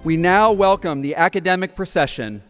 We now welcome the academic procession.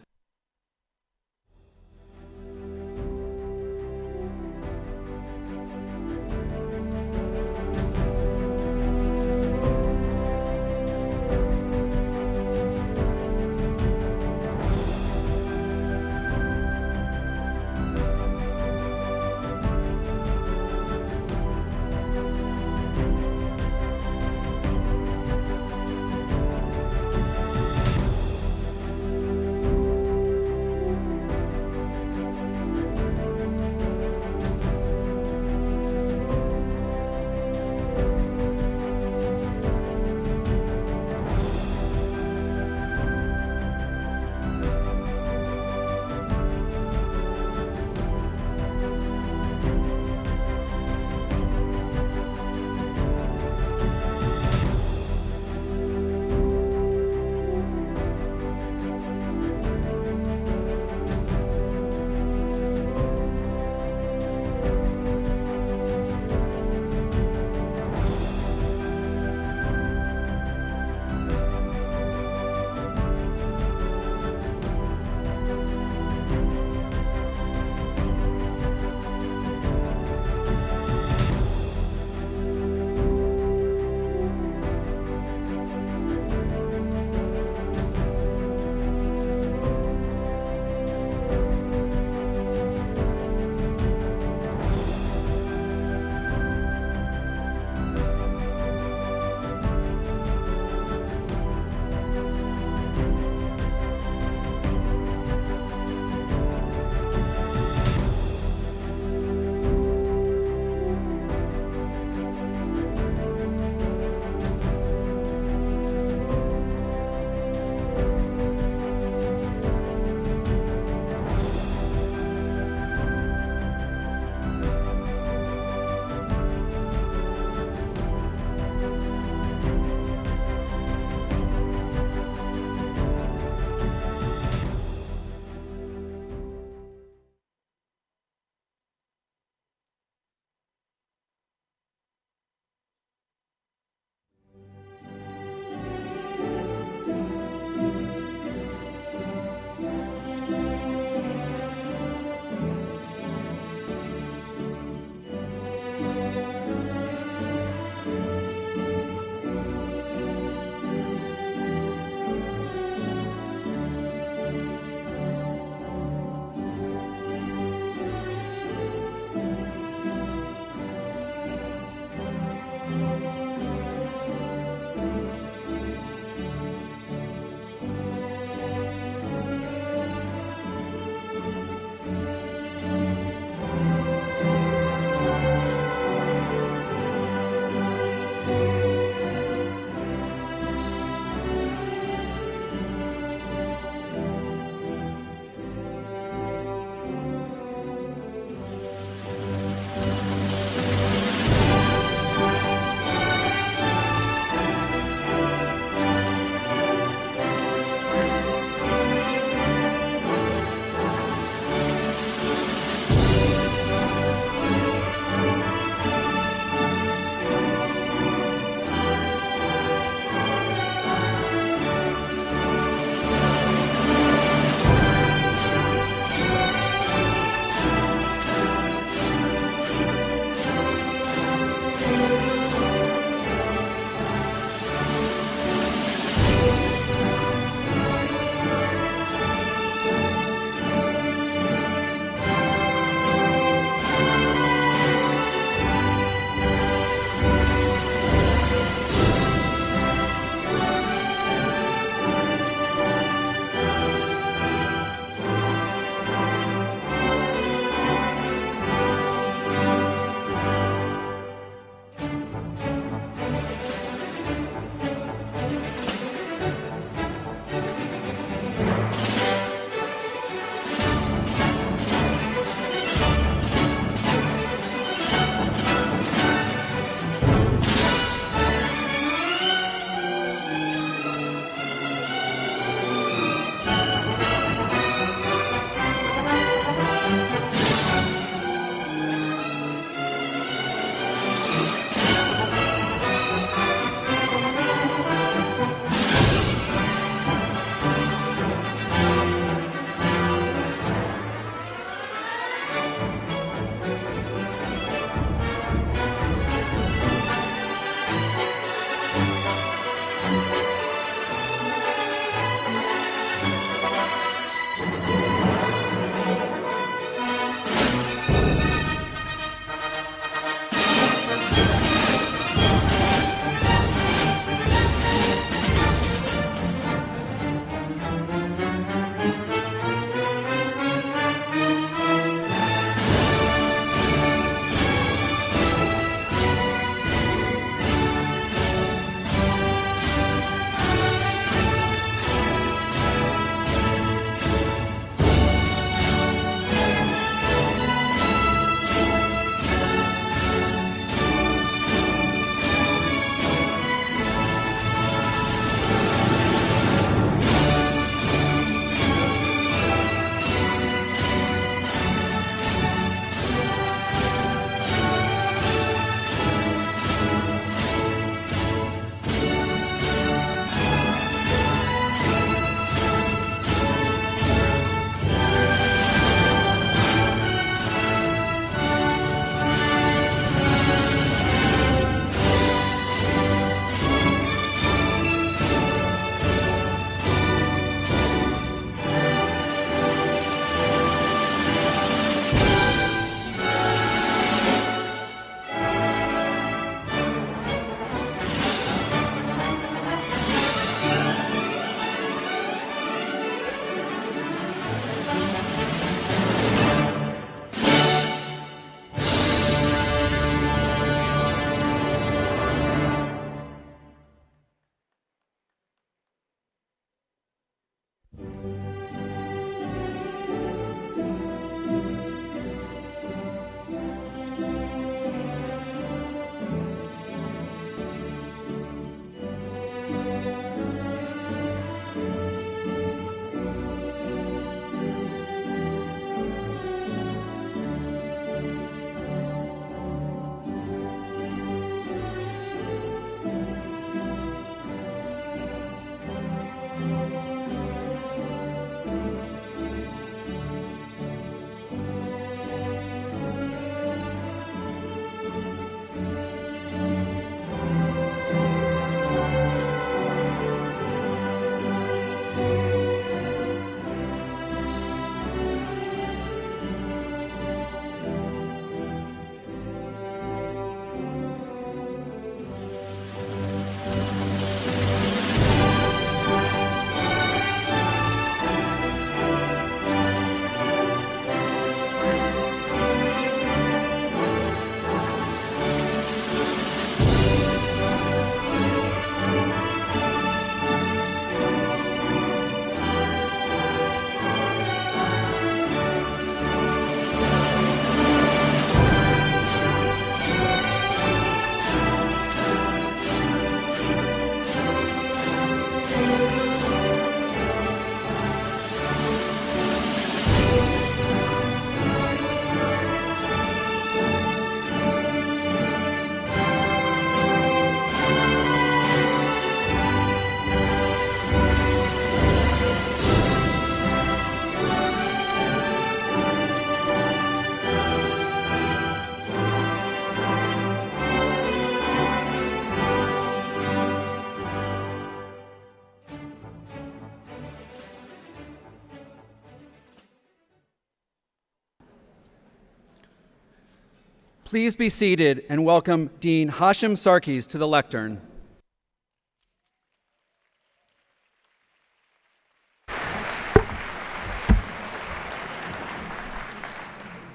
Please be seated and welcome Dean Hashim Sarkis to the lectern.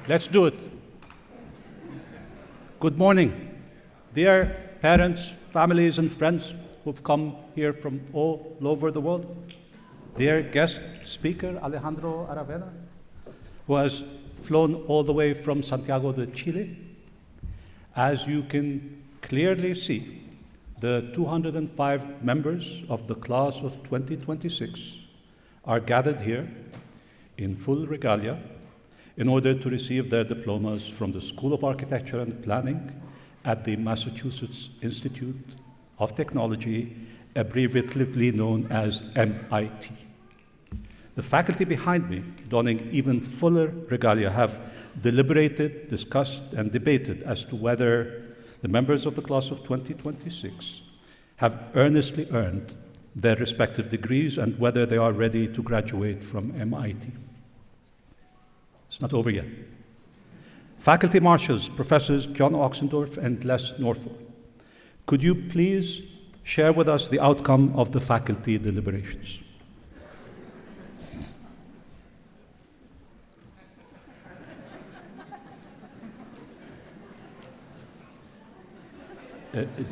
Let's do it. Good morning, dear parents, families, and friends who've come here from all over the world. Dear guest speaker, Alejandro Aravena, who has flown all the way from Santiago to Chile. As you can clearly see, the 205 members of the class of 2026 are gathered here in full regalia in order to receive their diplomas from the School of Architecture and Planning at the Massachusetts Institute of Technology, abbreviatively known as MIT. The faculty behind me, donning even fuller regalia, have deliberated, discussed, and debated as to whether the members of the class of 2026 have earnestly earned their respective degrees and whether they are ready to graduate from MIT. It's not over yet. Faculty Marshals, Professors John Oxendorf and Les Norfolk, could you please share with us the outcome of the faculty deliberations?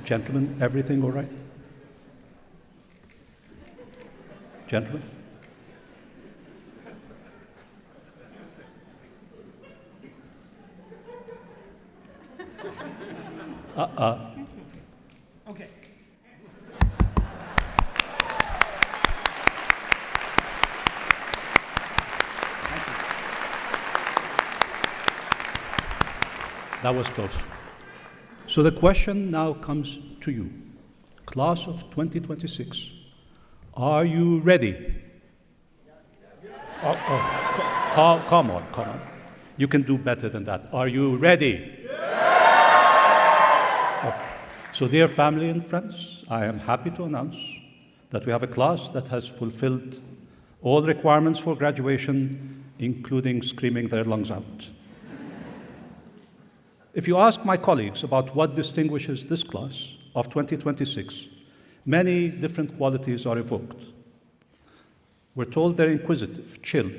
Gentlemen, everything all right? Gentlemen? Okay. That was close. So the question now comes to you. Class of 2026, are you ready? Come on. You can do better than that. Are you ready? So dear family and friends, I am happy to announce that we have a class that has fulfilled all requirements for graduation, including screaming their lungs out. If you ask my colleagues about what distinguishes this class of 2026, many different qualities are evoked. We're told they're inquisitive, chill,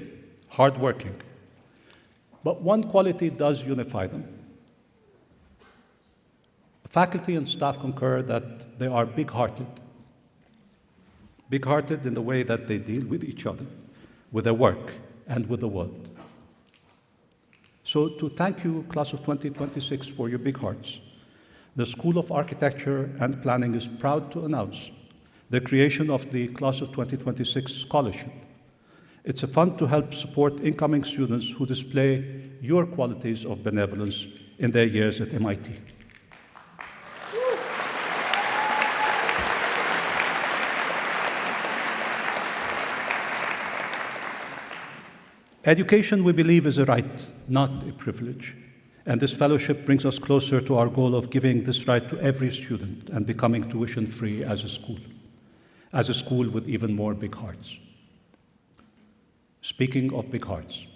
hardworking. But one quality does unify them. Faculty and staff concur that they are big-hearted. Big-hearted in the way that they deal with each other, with their work, and with the world. So to thank you, class of 2026, for your big hearts, the School of Architecture and Planning is proud to announce the creation of the class of 2026 scholarship. It's a fund to help support incoming students who display your qualities of benevolence in their years at MIT. Education, we believe, is a right, not a privilege. And this fellowship brings us closer to our goal of giving this right to every student and becoming tuition-free as a school with even more big hearts. Speaking of big hearts,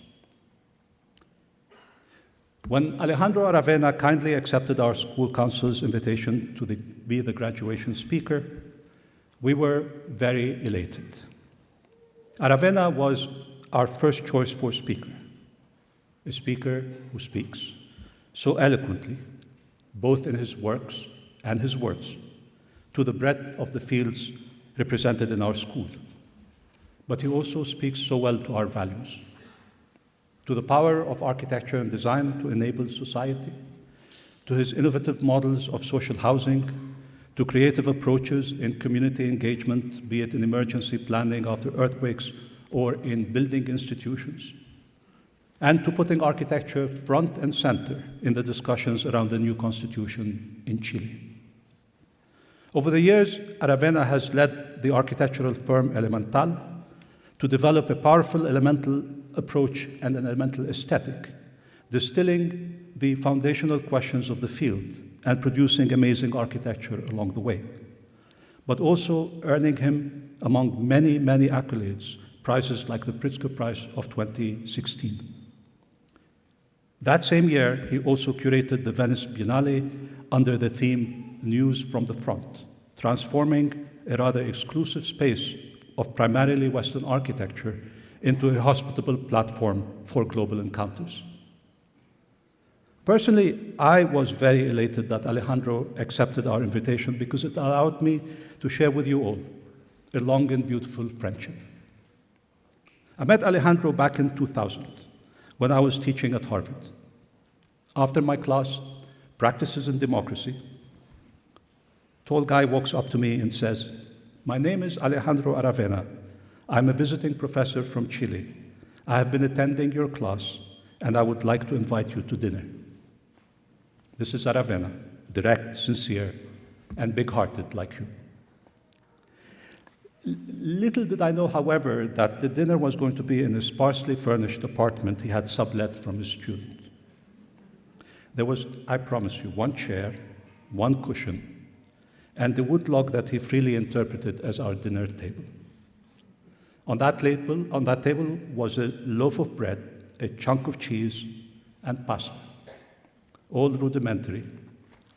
when Alejandro Aravena kindly accepted our school council's invitation to be the graduation speaker, we were very elated. Aravena was our first choice for speaker, a speaker who speaks so eloquently, both in his works and his words, to the breadth of the fields represented in our school. But he also speaks so well to our values, to the power of architecture and design to enable society, to his innovative models of social housing, to creative approaches in community engagement, be it in emergency planning after earthquakes or in building institutions, and to putting architecture front and center in the discussions around the new constitution in Chile. Over the years, Aravena has led the architectural firm Elemental to develop a powerful elemental approach and an elemental aesthetic, distilling the foundational questions of the field and producing amazing architecture along the way, but also earning him, among many, many accolades, prizes like the Pritzker Prize of 2016. That same year, he also curated the Venice Biennale under the theme News from the Front, transforming a rather exclusive space of primarily Western architecture into a hospitable platform for global encounters. Personally, I was very elated that Alejandro accepted our invitation because it allowed me to share with you all a long and beautiful friendship. I met Alejandro back in 2000 when I was teaching at Harvard. After my class, Practices in Democracy, tall guy walks up to me and says, "My name is Alejandro Aravena. I'm a visiting professor from Chile. I have been attending your class, and I would like to invite you to dinner." This is Aravena, direct, sincere, and big-hearted like you. Little did I know, however, that the dinner was going to be in a sparsely furnished apartment he had sublet from his student. There was, I promise you, one chair, one cushion, and the wood log that he freely interpreted as our dinner table. On that table was a loaf of bread, a chunk of cheese, and pasta, all rudimentary,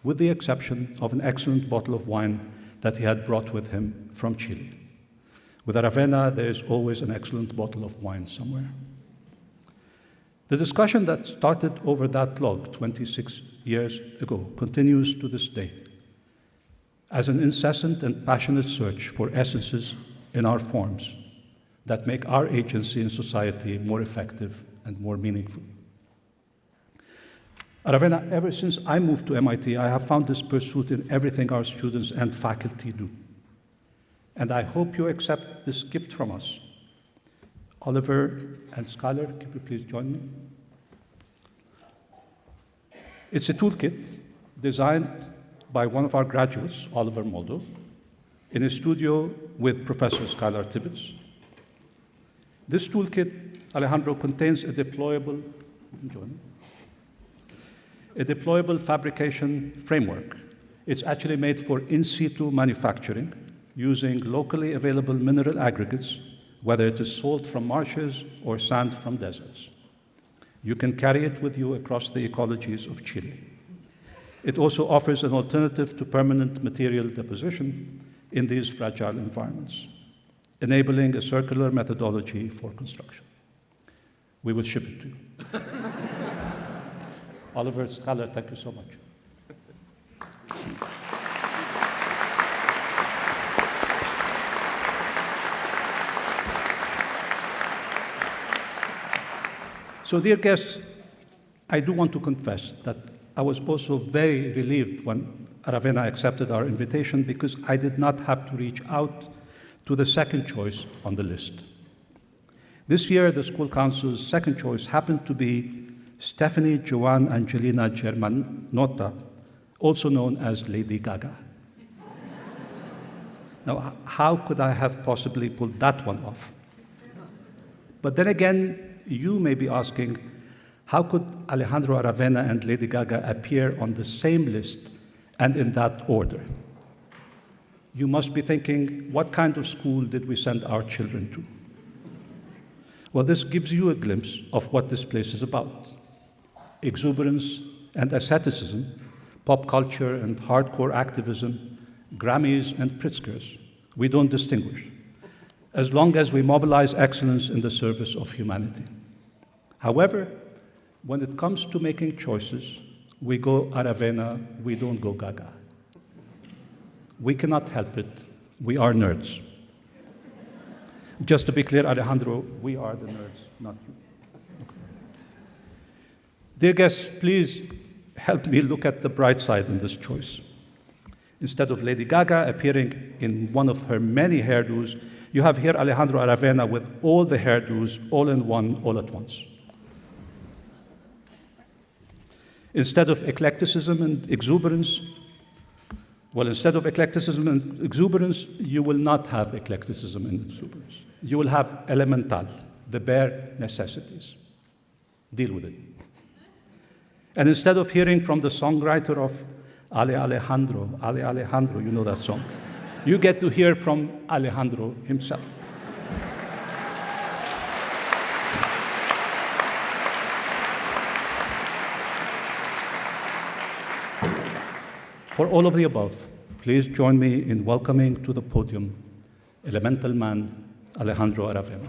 with the exception of an excellent bottle of wine that he had brought with him from Chile. With Aravena, there is always an excellent bottle of wine somewhere. The discussion that started over that log 26 years ago continues to this day as an incessant and passionate search for essences in our forms that make our agency in society more effective and more meaningful. Aravena, ever since I moved to MIT, I have found this pursuit in everything our students and faculty do. And I hope you accept this gift from us. Oliver and Skylar, could you please join me? It's a toolkit designed by one of our graduates, Oliver Moldo, in a studio with Professor Skylar Tibbets. This toolkit, Alejandro, contains a deployable fabrication framework. It's actually made for in situ manufacturing using locally available mineral aggregates, whether it is salt from marshes or sand from deserts. You can carry it with you across the ecologies of Chile. It also offers an alternative to permanent material deposition in these fragile environments, enabling a circular methodology for construction. We will ship it to you. Oliver, Skylar, thank you so much. So, dear guests, I do want to confess that I was also very relieved when Aravena accepted our invitation because I did not have to reach out to the second choice on the list. This year, the school council's second choice happened to be Stephanie Joanne Angelina Germanotta, also known as Lady Gaga. Now, how could I have possibly pulled that one off? But then again, you may be asking, how could Alejandro Aravena and Lady Gaga appear on the same list and in that order? You must be thinking, what kind of school did we send our children to? Well, this gives you a glimpse of what this place is about. Exuberance and asceticism, pop culture and hardcore activism, Grammys and Pritzkers. We don't distinguish, as long as we mobilize excellence in the service of humanity. However, when it comes to making choices, we go Aravena, we don't go Gaga. We cannot help it. We are nerds. Just to be clear, Alejandro, we are the nerds, not you. Okay. Dear guests, please help me look at the bright side in this choice. Instead of Lady Gaga appearing in one of her many hairdos, you have here Alejandro Aravena with all the hairdos, all in one, all at once. Instead of eclecticism and exuberance, you will not have eclecticism and exuberance. You will have elemental, the bare necessities. Deal with it. And instead of hearing from the songwriter of Alejandro, you know that song, you get to hear from Alejandro himself. For all of the above, please join me in welcoming to the podium Elemental man Alejandro Aravena.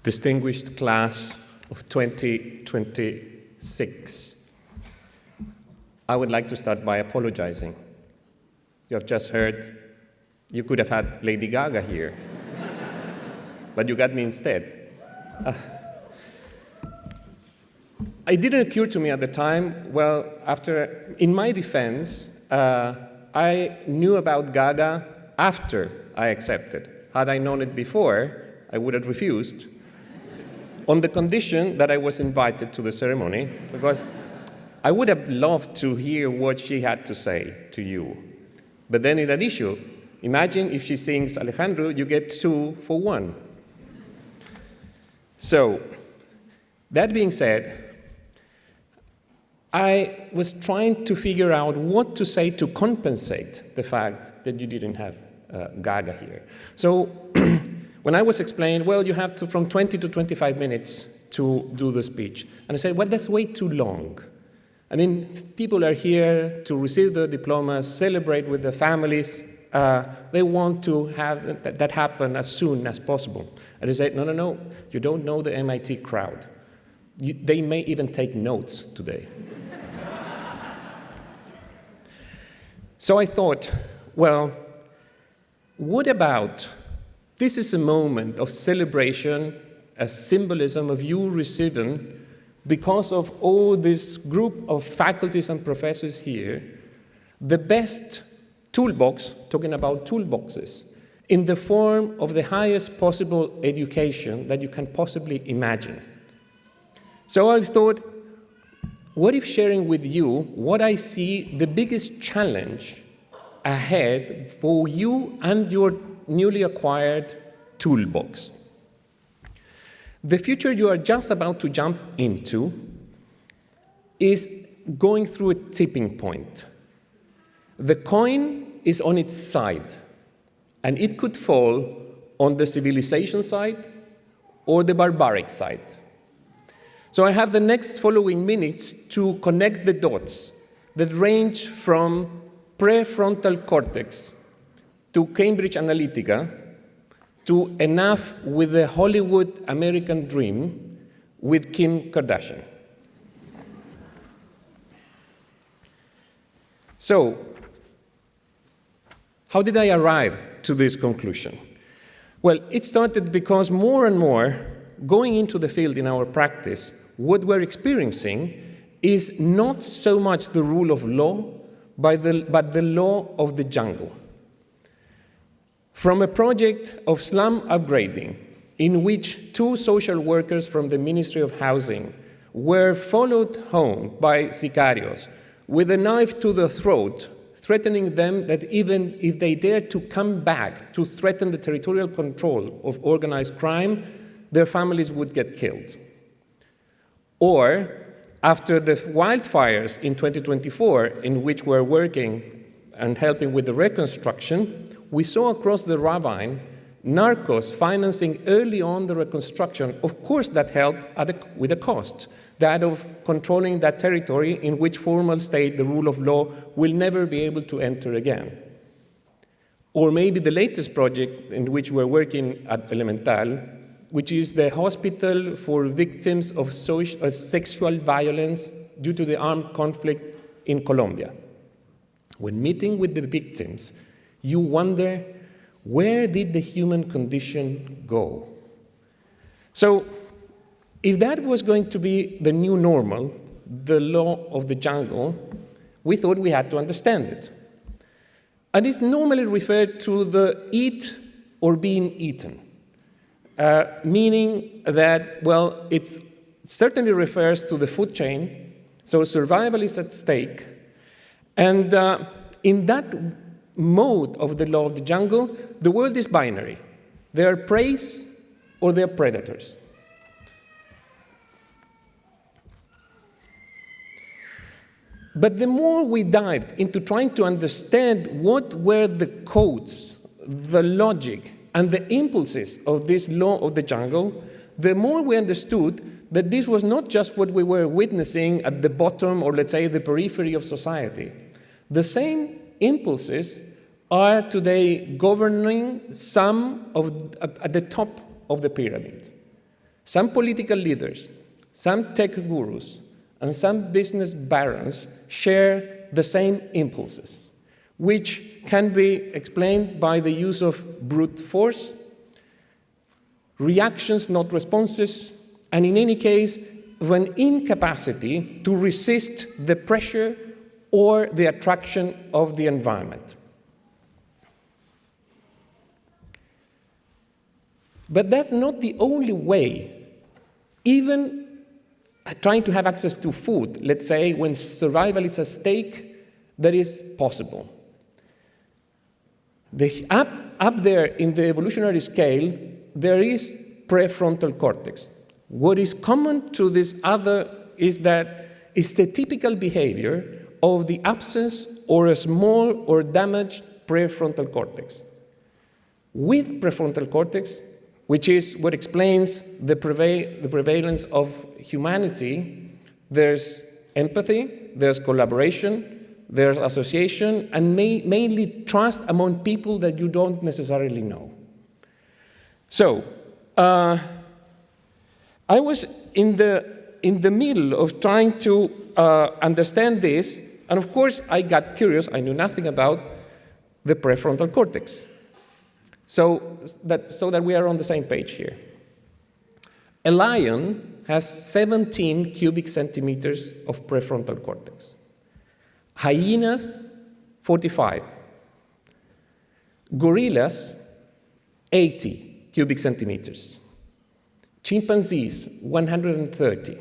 Distinguished class of 2026, I would like to start by apologizing. You have just heard you could have had Lady Gaga here, but you got me instead. It didn't occur to me at the time, well, in my defense, I knew about Gaga after I accepted. Had I known it before, I would have refused, on the condition that I was invited to the ceremony, because I would have loved to hear what she had to say to you. But then in addition, imagine if she sings Alejandro, you get 2 for 1. So, that being said, I was trying to figure out what to say to compensate the fact that you didn't have Gaga here. So, when I was explained, well, you have to from 20 to 25 minutes to do the speech. And I said, well, that's way too long. I mean, people are here to receive their diplomas, celebrate with their families. They want to have that happen as soon as possible. And I said, no, you don't know the MIT crowd. They may even take notes today. So I thought, well, what about this is a moment of celebration, a symbolism of you receiving, because of all this group of faculties and professors here, the best toolbox, talking about toolboxes, in the form of the highest possible education that you can possibly imagine. So I thought, what if sharing with you what I see the biggest challenge ahead for you and your newly acquired toolbox. The future you are just about to jump into is going through a tipping point. The coin is on its side, and it could fall on the civilization side or the barbaric side. So I have the next following minutes to connect the dots that range from prefrontal cortex to Cambridge Analytica, to Enough with the Hollywood American Dream with Kim Kardashian. So, how did I arrive to this conclusion? Well, it started because more and more, going into the field in our practice, what we're experiencing is not so much the rule of law, but the law of the jungle. From a project of slum upgrading, in which 2 social workers from the Ministry of Housing were followed home by sicarios with a knife to the throat, threatening them that even if they dared to come back to threaten the territorial control of organized crime, their families would get killed. Or, after the wildfires in 2024, in which we're working and helping with the reconstruction, we saw across the ravine narcos financing early on the reconstruction. Of course, that helped with a cost, that of controlling that territory in which formal state, the rule of law, will never be able to enter again. Or maybe the latest project in which we're working at Elemental, which is the hospital for victims of sexual violence due to the armed conflict in Colombia. When meeting with the victims, you wonder, where did the human condition go? So, if that was going to be the new normal, the law of the jungle, we thought we had to understand it. And it's normally referred to the eat or being eaten, meaning that, well, it certainly refers to the food chain, so survival is at stake, and in that mode of the law of the jungle, the world is binary. They are prey or they are predators. But the more we dived into trying to understand what were the codes, the logic, and the impulses of this law of the jungle, the more we understood that this was not just what we were witnessing at the bottom, or let's say the periphery of society. The same impulses are today governing at the top of the pyramid. Some political leaders, some tech gurus, and some business barons share the same impulses, which can be explained by the use of brute force, reactions, not responses, and in any case, of an incapacity to resist the pressure or the attraction of the environment. But that's not the only way. Even trying to have access to food, let's say, when survival is at stake, that is possible. Up there in the evolutionary scale, there is prefrontal cortex. What is common to this other is that it's the typical behavior of the absence or a small or damaged prefrontal cortex. With prefrontal cortex, which is what explains the prevalence of humanity, there's empathy, there's collaboration, there's association, and mainly trust among people that you don't necessarily know. So, I was in the middle of trying to understand this, and of course I got curious. I knew nothing about the prefrontal cortex. So that we are on the same page here. A lion has 17 cubic centimeters of prefrontal cortex. Hyenas, 45. Gorillas, 80 cubic centimeters. Chimpanzees, 130.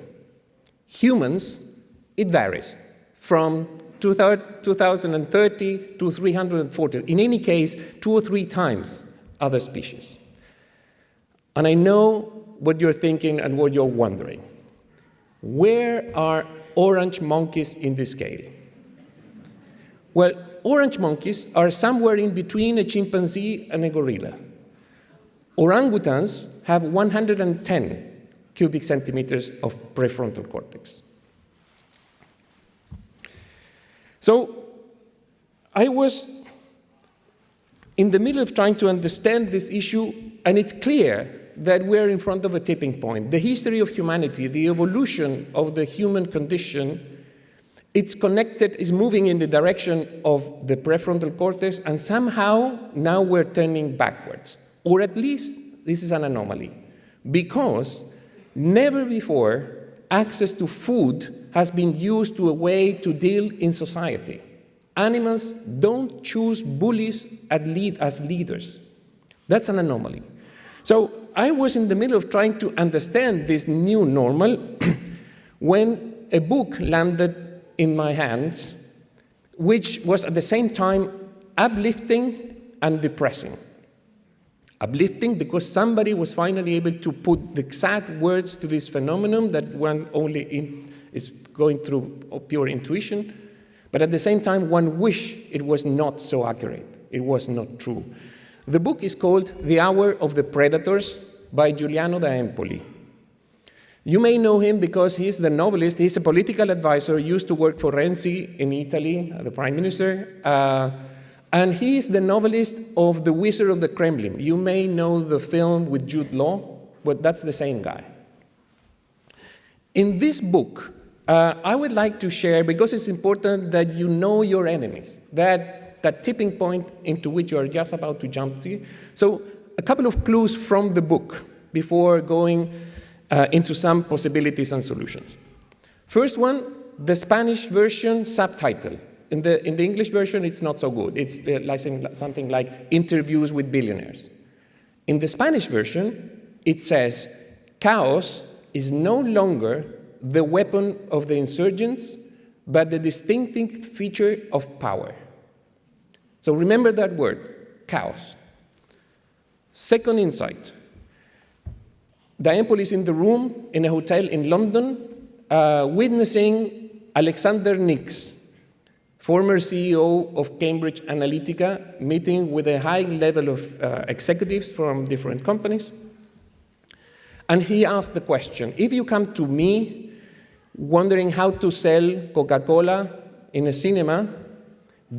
Humans, it varies from 2030 to 340. In any case, 2 or 3 times other species. And I know what you're thinking and what you're wondering. Where are orange monkeys in this scale? Well, orange monkeys are somewhere in between a chimpanzee and a gorilla. Orangutans have 110 cubic centimeters of prefrontal cortex. So I was in the middle of trying to understand this issue, and it's clear that we're in front of a tipping point. The history of humanity, the evolution of the human condition, it's connected, is moving in the direction of the prefrontal cortex, and somehow now we're turning backwards. Or at least this is an anomaly, because never before access to food has been used to a way to deal in society. Animals don't choose bullies as leaders. That's an anomaly. So I was in the middle of trying to understand this new normal when a book landed in my hands, which was at the same time uplifting and depressing. Uplifting because somebody was finally able to put the exact words to this phenomenon that one only is going through pure intuition. But at the same time, one wished it was not so accurate. It was not true. The book is called The Hour of the Predators by Giuliano da Empoli. You may know him because he's the novelist. He's a political advisor, used to work for Renzi in Italy, the prime minister. And he is the novelist of The Wizard of the Kremlin. You may know the film with Jude Law, but that's the same guy. In this book, I would like to share, because it's important that you know your enemies, that tipping point into which you are just about to jump to. So a couple of clues from the book before going into some possibilities and solutions. First one, the Spanish version subtitle. In the English version, it's not so good. It's like something like interviews with billionaires. In the Spanish version, it says, chaos is no longer the weapon of the insurgents, but the distinctive feature of power. So remember that word, chaos. Second insight. Da Empoli is in the room in a hotel in London, witnessing Alexander Nix, former CEO of Cambridge Analytica, meeting with a high level of executives from different companies. And he asked the question, if you come to me wondering how to sell Coca-Cola in a cinema,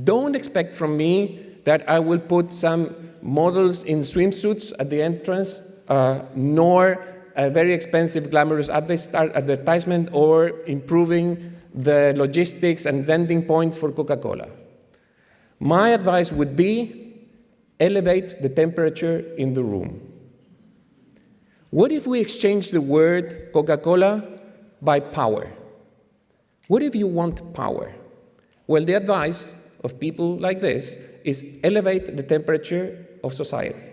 don't expect from me that I will put some models in swimsuits at the entrance, nor a very expensive, glamorous advertisement, or improving the logistics and vending points for Coca-Cola. My advice would be, elevate the temperature in the room. What if we exchange the word Coca-Cola by power? What if you want power? Well, the advice of people like this is elevate the temperature of society.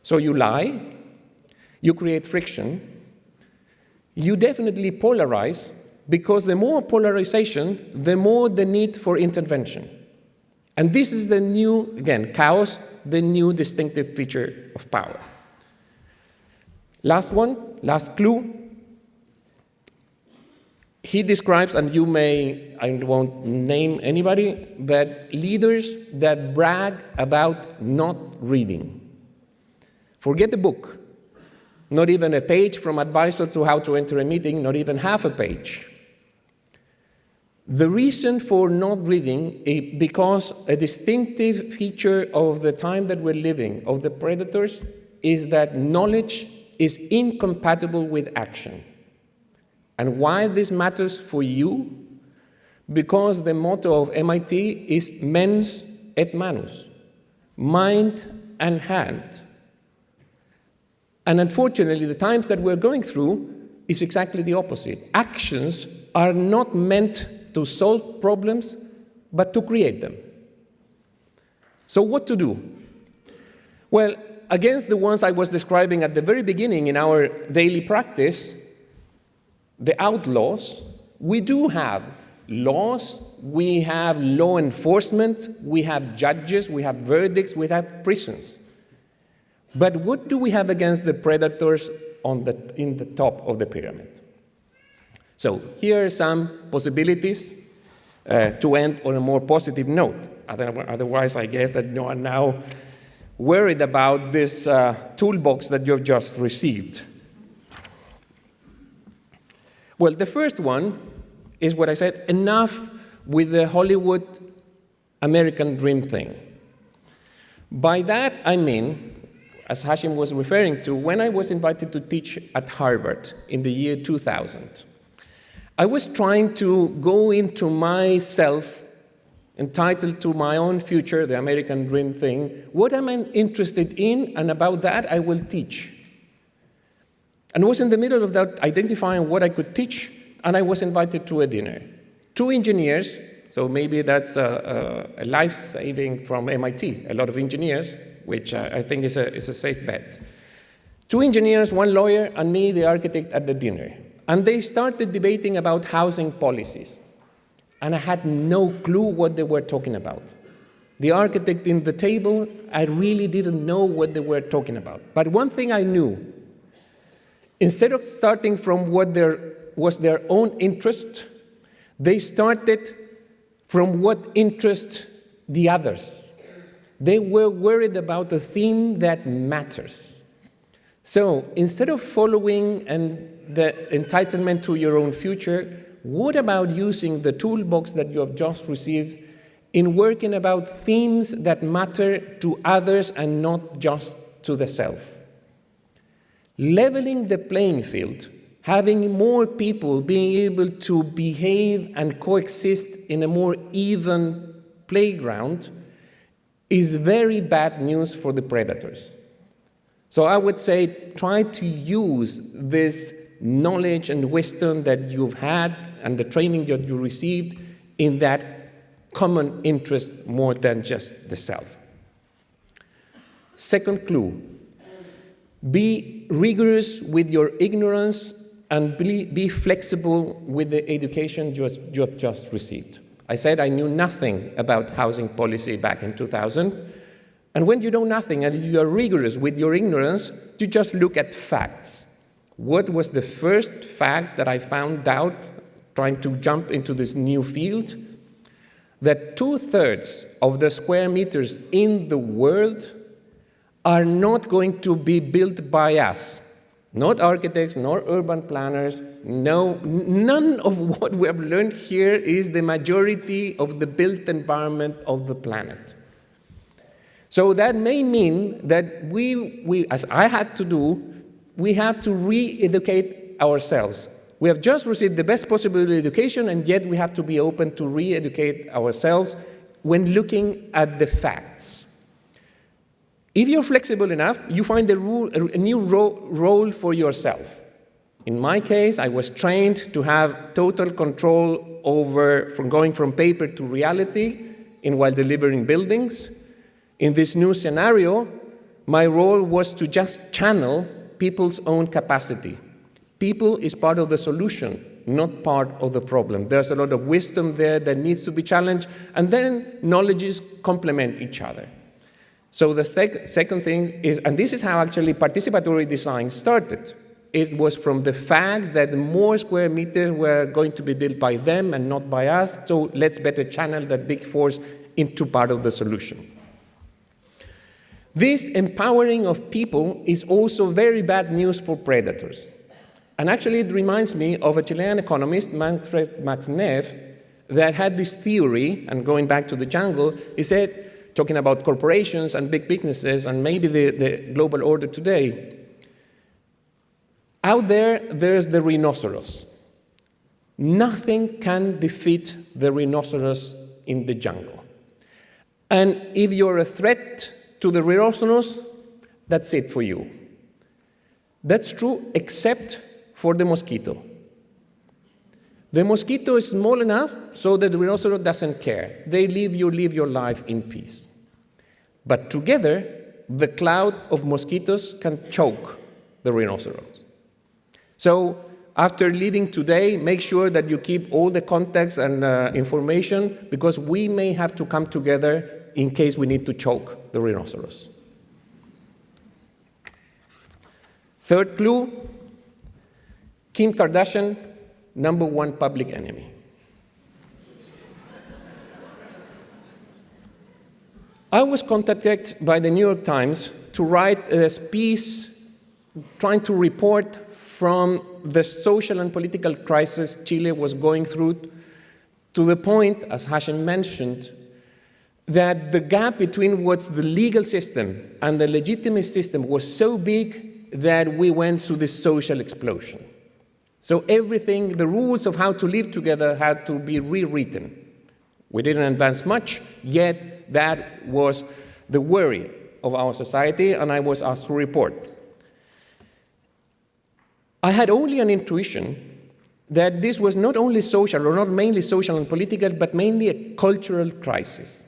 So you lie, you create friction, you definitely polarize, because the more polarization, the more the need for intervention. And this is the new, again, chaos, the new distinctive feature of power. Last one, last clue. He describes, and you may, I won't name anybody, but leaders that brag about not reading. Forget the book. Not even a page from advisor to how to enter a meeting, not even half a page. The reason for not reading is because a distinctive feature of the time that we're living, of the predators, is that knowledge is incompatible with action. And why this matters for you? Because the motto of MIT is mens et manus, mind and hand. And unfortunately, the times that we're going through is exactly the opposite. Actions are not meant to solve problems, but to create them. So what to do? Well, against the ones I was describing at the very beginning in our daily practice, the outlaws, we do have laws, we have law enforcement, we have judges, we have verdicts, we have prisons. But what do we have against the predators in the top of the pyramid? So here are some possibilities to end on a more positive note. Otherwise, I guess that you are now worried about this toolbox that you've just received. Well, the first one is what I said, enough with the Hollywood American dream thing. By that, I mean, as Hashim was referring to, when I was invited to teach at Harvard in the year 2000, I was trying to go into myself, entitled to my own future, the American dream thing. What am I interested in? And about that, I will teach. And I was in the middle of that, identifying what I could teach, and I was invited to a dinner. 2 engineers, so maybe that's a life-saving from MIT, a lot of engineers, which I think is a safe bet. 2 engineers, 1 lawyer, and me, the architect, at the dinner. And they started debating about housing policies. And I had no clue what they were talking about. The architect in the table, I really didn't know what they were talking about. But one thing I knew, instead of starting from what was their own interest, they started from what interests the others. They were worried about the theme that matters. So instead of following the entitlement to your own future, what about using the toolbox that you have just received in working about themes that matter to others and not just to the self? Leveling the playing field, having more people being able to behave and coexist in a more even playground is very bad news for the predators. So I would say try to use this knowledge and wisdom that you've had and the training that you received in that common interest more than just the self. Second clue, be rigorous with your ignorance and be flexible with the education you have just received. I said I knew nothing about housing policy back in 2000. And when you know nothing and you are rigorous with your ignorance, you just look at facts. What was the first fact that I found out trying to jump into this new field? that 2/3 of the square meters in the world are not going to be built by us. Not architects, nor urban planners. No, none of what we have learned here is the majority of the built environment of the planet. So that may mean that we, as I had to do, we have to re-educate ourselves. We have just received the best possible education, and yet we have to be open to re-educate ourselves when looking at the facts. If you're flexible enough, you find a new role for yourself. In my case, I was trained to have total control from going from paper to reality while delivering buildings. In this new scenario, my role was to just channel people's own capacity. People is part of the solution, not part of the problem. There's a lot of wisdom there that needs to be challenged, and then knowledges complement each other. So the second thing is, and this is how actually participatory design started. It was from the fact that more square meters were going to be built by them and not by us, so let's better channel that big force into part of the solution. This empowering of people is also very bad news for predators. And actually it reminds me of a Chilean economist, Manfred Max Neff, that had this theory, and going back to the jungle, he said, talking about corporations and big businesses and maybe the global order today, out there's the rhinoceros. Nothing can defeat the rhinoceros in the jungle. And if you're a threat to the rhinoceros, that's it for you. That's true except for the mosquito. The mosquito is small enough so that the rhinoceros doesn't care. They live your life in peace. But together, the cloud of mosquitoes can choke the rhinoceros. So after leaving today, make sure that you keep all the context and information, because we may have to come together in case we need to choke the rhinoceros. Third clue, Kim Kardashian, #1 public enemy. I was contacted by the New York Times to write a piece trying to report from the social and political crisis Chile was going through, to the point, as Hashim mentioned, that the gap between what's the legal system and the legitimate system was so big that we went through this social explosion. So everything, the rules of how to live together had to be rewritten. We didn't advance much, yet that was the worry of our society, and I was asked to report. I had only an intuition that this was not only social, or not mainly social and political, but mainly a cultural crisis.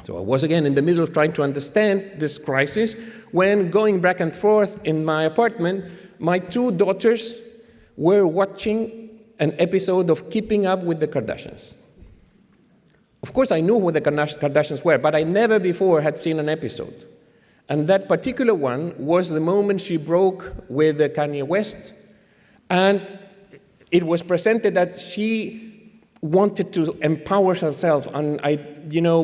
So I was again in the middle of trying to understand this crisis when, going back and forth in my apartment, my 2 daughters were watching an episode of Keeping Up with the Kardashians. Of course, I knew who the Kardashians were, but I never before had seen an episode. And that particular one was the moment she broke with Kanye West, and it was presented that she wanted to empower herself and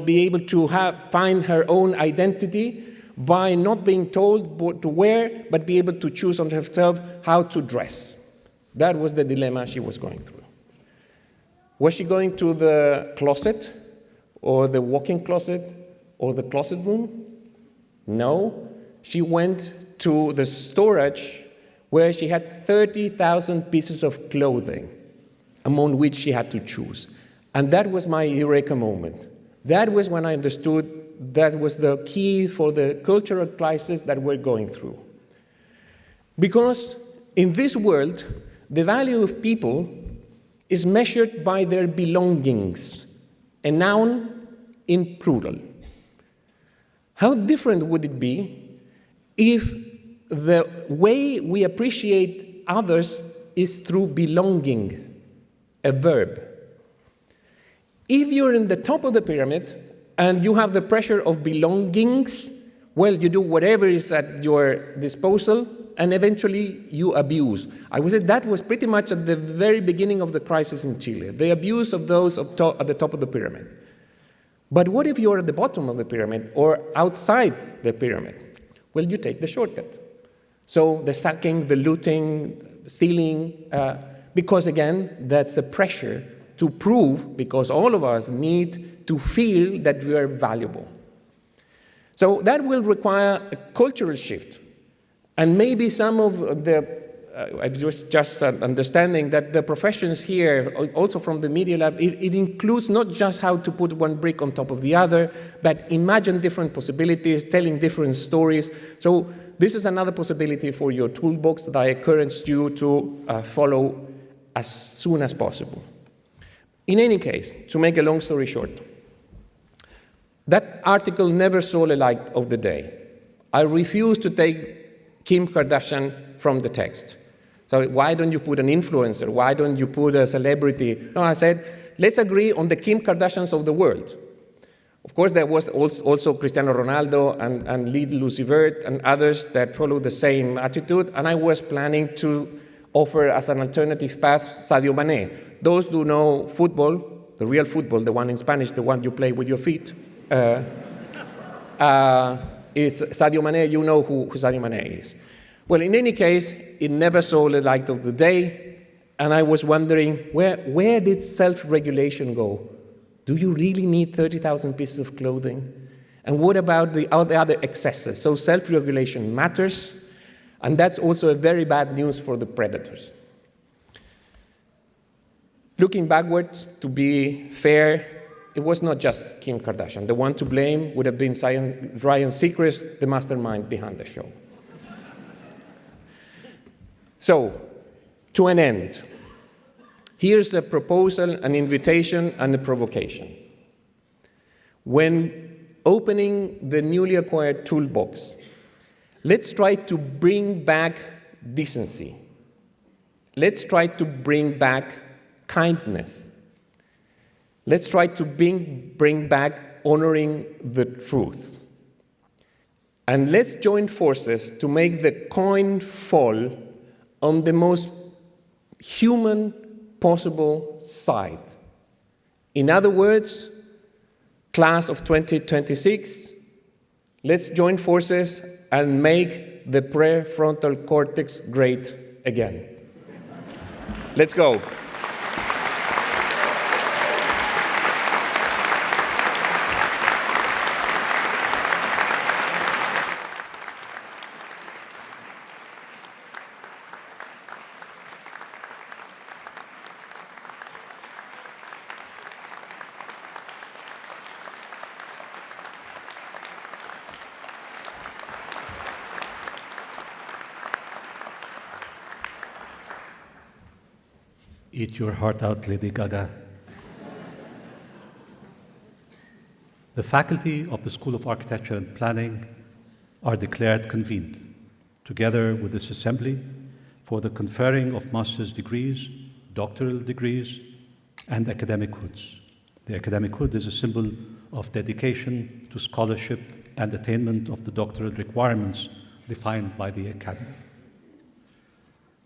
be able to find her own identity by not being told what to wear, but be able to choose on herself how to dress. That was the dilemma she was going through. Was she going to the closet, or the walk-in closet, or the closet room? No. She went to the storage where she had 30,000 pieces of clothing, among which she had to choose. And that was my eureka moment. That was when I understood that was the key for the cultural crisis that we're going through. Because in this world, the value of people is measured by their belongings, a noun in plural. How different would it be if the way we appreciate others is through belonging, a verb? If you're in the top of the pyramid and you have the pressure of belongings, well, you do whatever is at your disposal and eventually you abuse. I would say that was pretty much at the very beginning of the crisis in Chile, the abuse of those at the top of the pyramid. But what if you're at the bottom of the pyramid or outside the pyramid? Well, you take the shortcut. So the sacking, the looting, stealing, because again, that's a pressure to prove, because all of us need to feel that we are valuable. So that will require a cultural shift. And maybe some of the, I was just understanding that the professions here, also from the Media Lab, it includes not just how to put one brick on top of the other, but imagine different possibilities, telling different stories. So this is another possibility for your toolbox that I encourage you to follow as soon as possible. In any case, to make a long story short, that article never saw the light of the day. I refuse to take Kim Kardashian from the text. So why don't you put an influencer? Why don't you put a celebrity? No, I said, let's agree on the Kim Kardashians of the world. Of course, there was also Cristiano Ronaldo and Lucy Vert and others that followed the same attitude, and I was planning to offer as an alternative path Sadio Mane. Those who know football, the real football, the one in Spanish, the one you play with your feet, is Sadio Mane. You know who Sadio Mane is. Well, in any case, it never saw the light of the day, and I was wondering, where did self-regulation go? Do you really need 30,000 pieces of clothing? And what about the other excesses? So self-regulation matters, and that's also a very bad news for the predators. Looking backwards, to be fair, it was not just Kim Kardashian. The one to blame would have been Ryan Seacrest, the mastermind behind the show. So, to an end, here's a proposal, an invitation, and a provocation. When opening the newly acquired toolbox, let's try to bring back decency. Let's try to bring back kindness. Let's try to bring back honoring the truth. And let's join forces to make the coin fall on the most human possible side. In other words, class of 2026, let's join forces and make the prefrontal cortex great again. Let's go. Eat your heart out, Lady Gaga. The faculty of the School of Architecture and Planning are declared convened, together with this assembly, for the conferring of master's degrees, doctoral degrees, and academic hoods. The academic hood is a symbol of dedication to scholarship and attainment of the doctoral requirements defined by the Academy.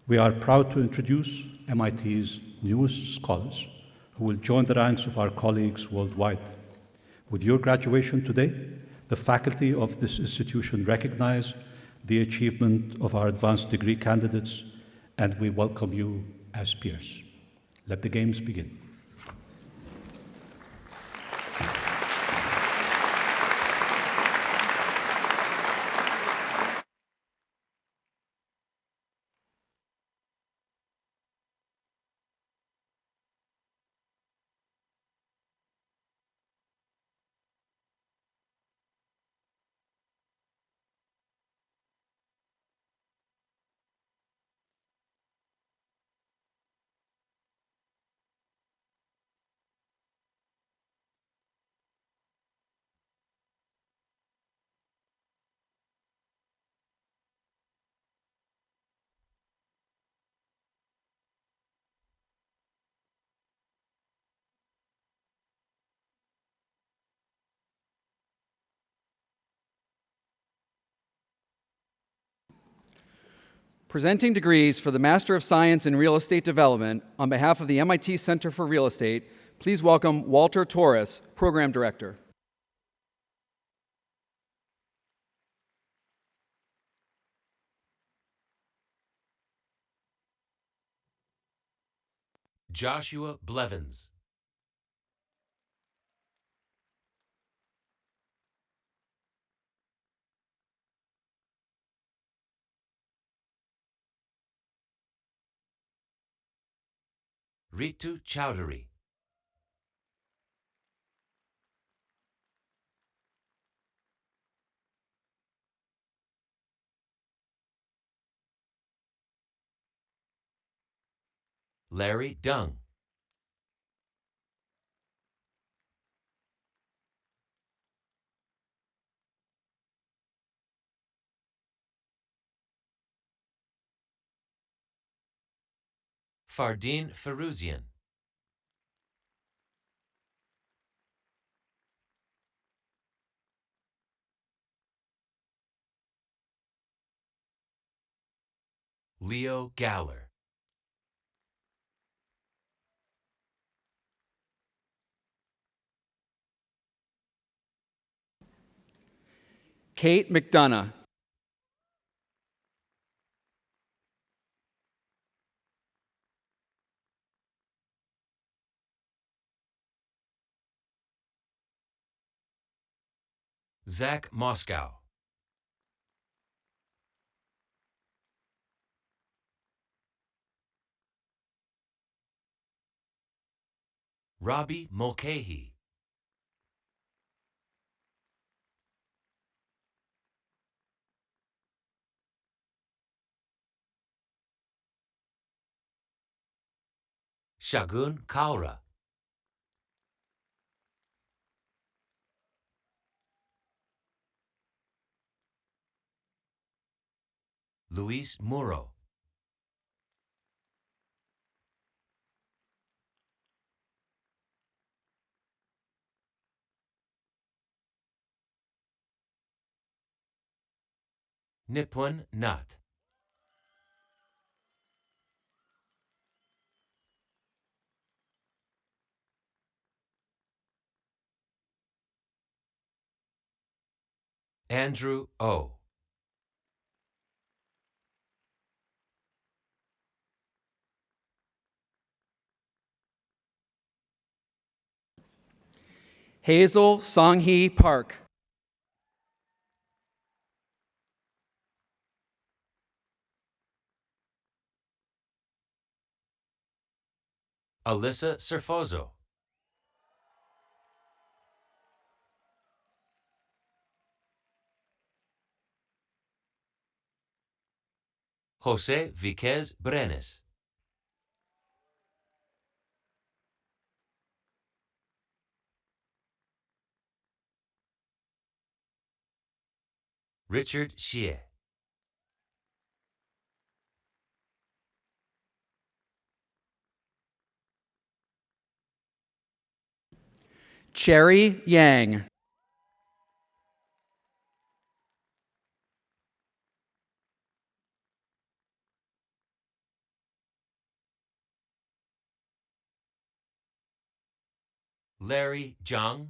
We are proud to introduce MIT's newest scholars, who will join the ranks of our colleagues worldwide. With your graduation today, the faculty of this institution recognize the achievement of our advanced degree candidates, and we welcome you as peers. Let the games begin. Presenting degrees for the Master of Science in Real Estate Development on behalf of the MIT Center for Real Estate, please welcome Walter Torres, Program Director. Joshua Blevins. Ritu Chowdhury. Larry Dung. Fardeen Feruzian. Leo Galler. Kate McDonough. Zach Moscow. Robbie Mulcahy. Shagun Kaura. Luis Muro. Nipun Nath. Andrew O. Hazel Songhee Park. Alyssa Serfozo. Jose Viquez Brenes. Richard Xie. Cherry Yang. Larry Zhang.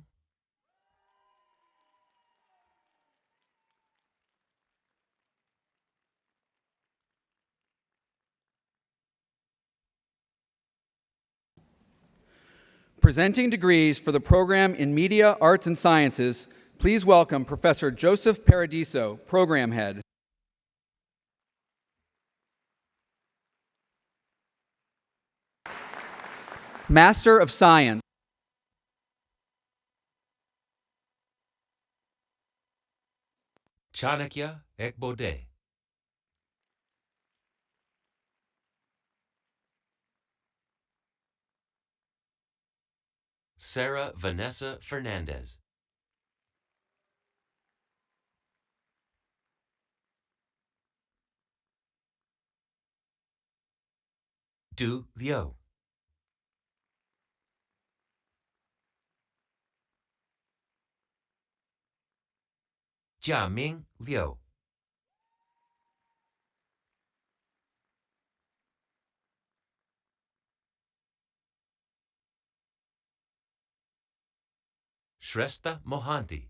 Presenting degrees for the program in Media, Arts, and Sciences, please welcome Professor Joseph Paradiso, Program Head. Master of Science. Chanakya Ekbode. Sarah Vanessa Fernandez. Du Liu. Jiaming Liu. Shrestha Mohanty.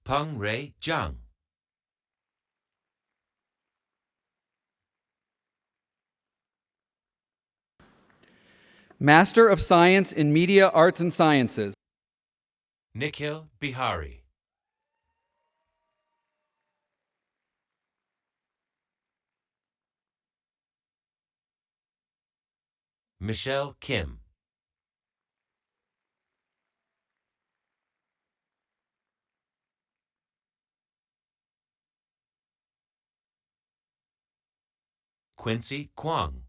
Peng Ray Zhang. Master of Science in Media, Arts, and Sciences. Nikhil Bihari. Michelle Kim. Quincy Kwong.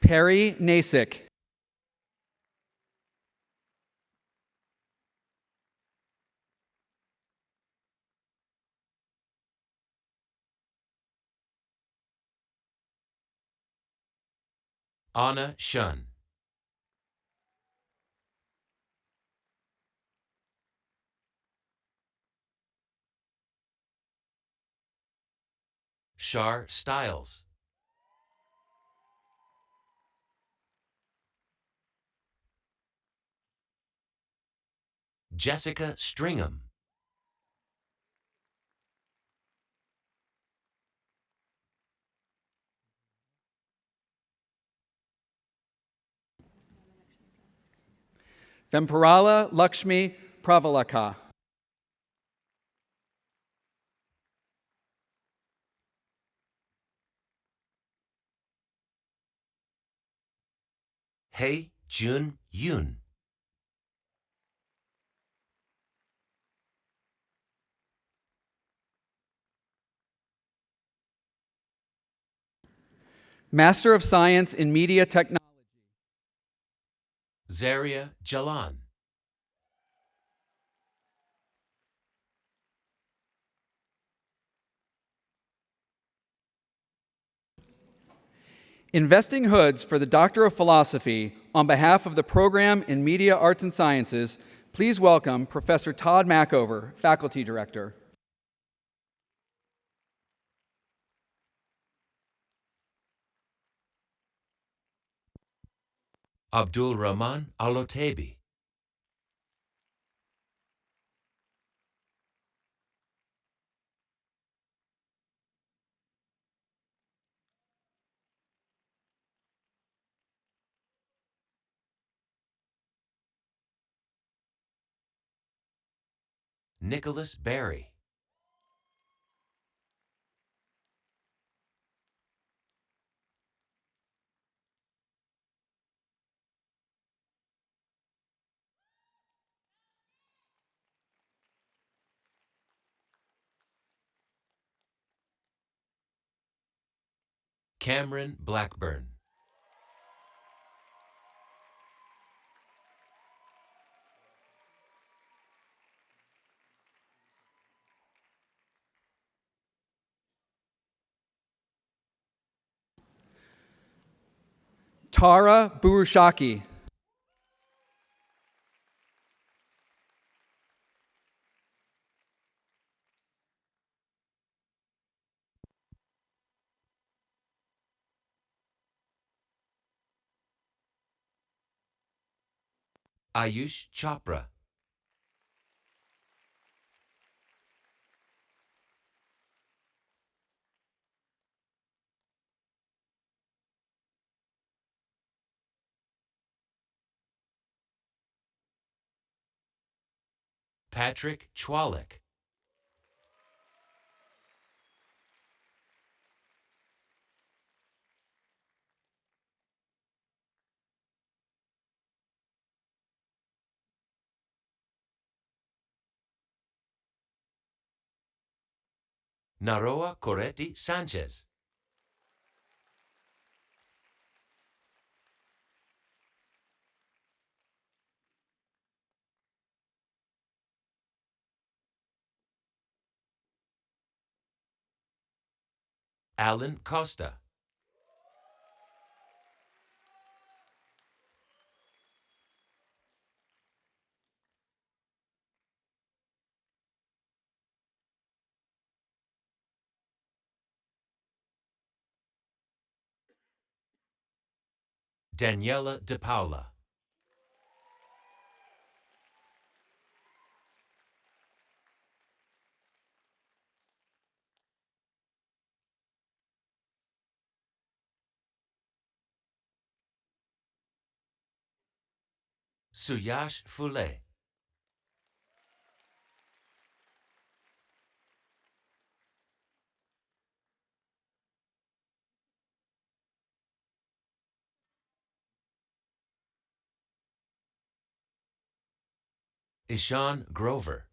Perry Nasik. Anna Shun. Shar Stiles. Jessica Stringham. Vemparala Lakshmi Pravalaka. Hei Jun Yoon. Master of Science in Media Technology. Zaria Jalan. Investing Hoods for the Doctor of Philosophy, on behalf of the program in Media, Arts, and Sciences, please welcome Professor Todd Mackover, Faculty Director. Abdul Rahman Alotebi. Nicholas Berry. Cameron Blackburn. Tara Burushaki. Ayush Chopra. Patrick Chwalik. Naroa Coretti Sanchez. Alan Costa. Daniela de Paula. Suyash Fule. Ishan Grover.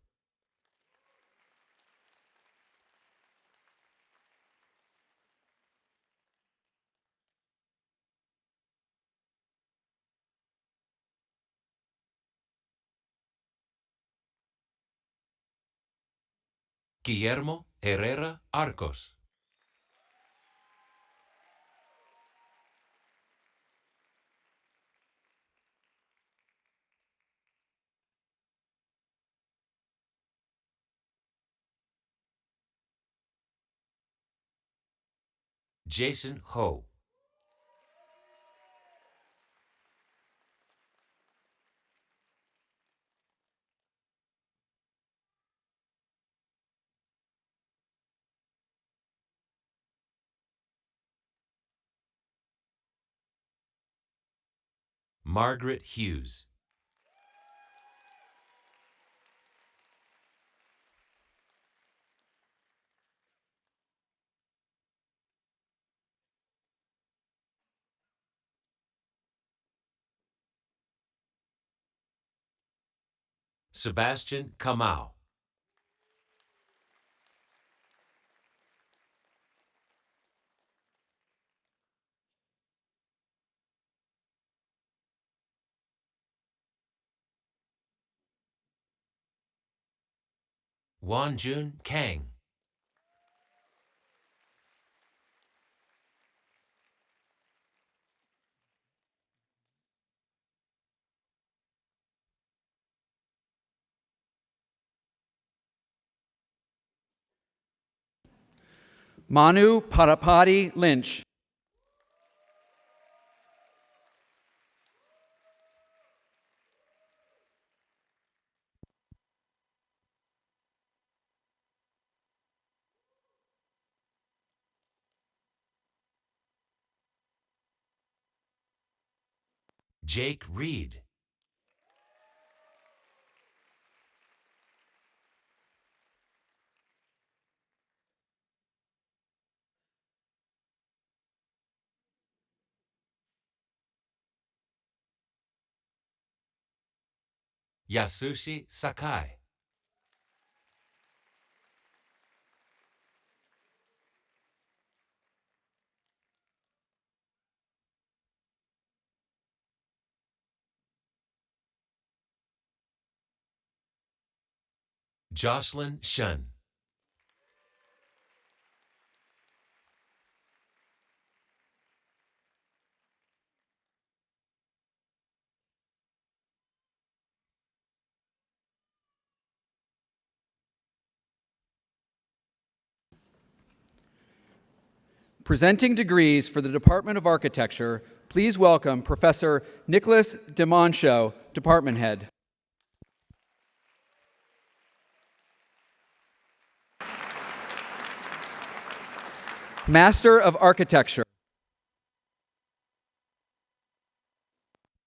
Guillermo Herrera Arcos. Jason Ho. Margaret Hughes. Sebastian Kamau. Wanjun Kang. Manu Parapati Lynch. Jake Reed. Yasushi Sakai. Jocelyn Shun. Presenting degrees for the Department of Architecture, please welcome Professor Nicholas DeMoncho, Department Head. Master of Architecture.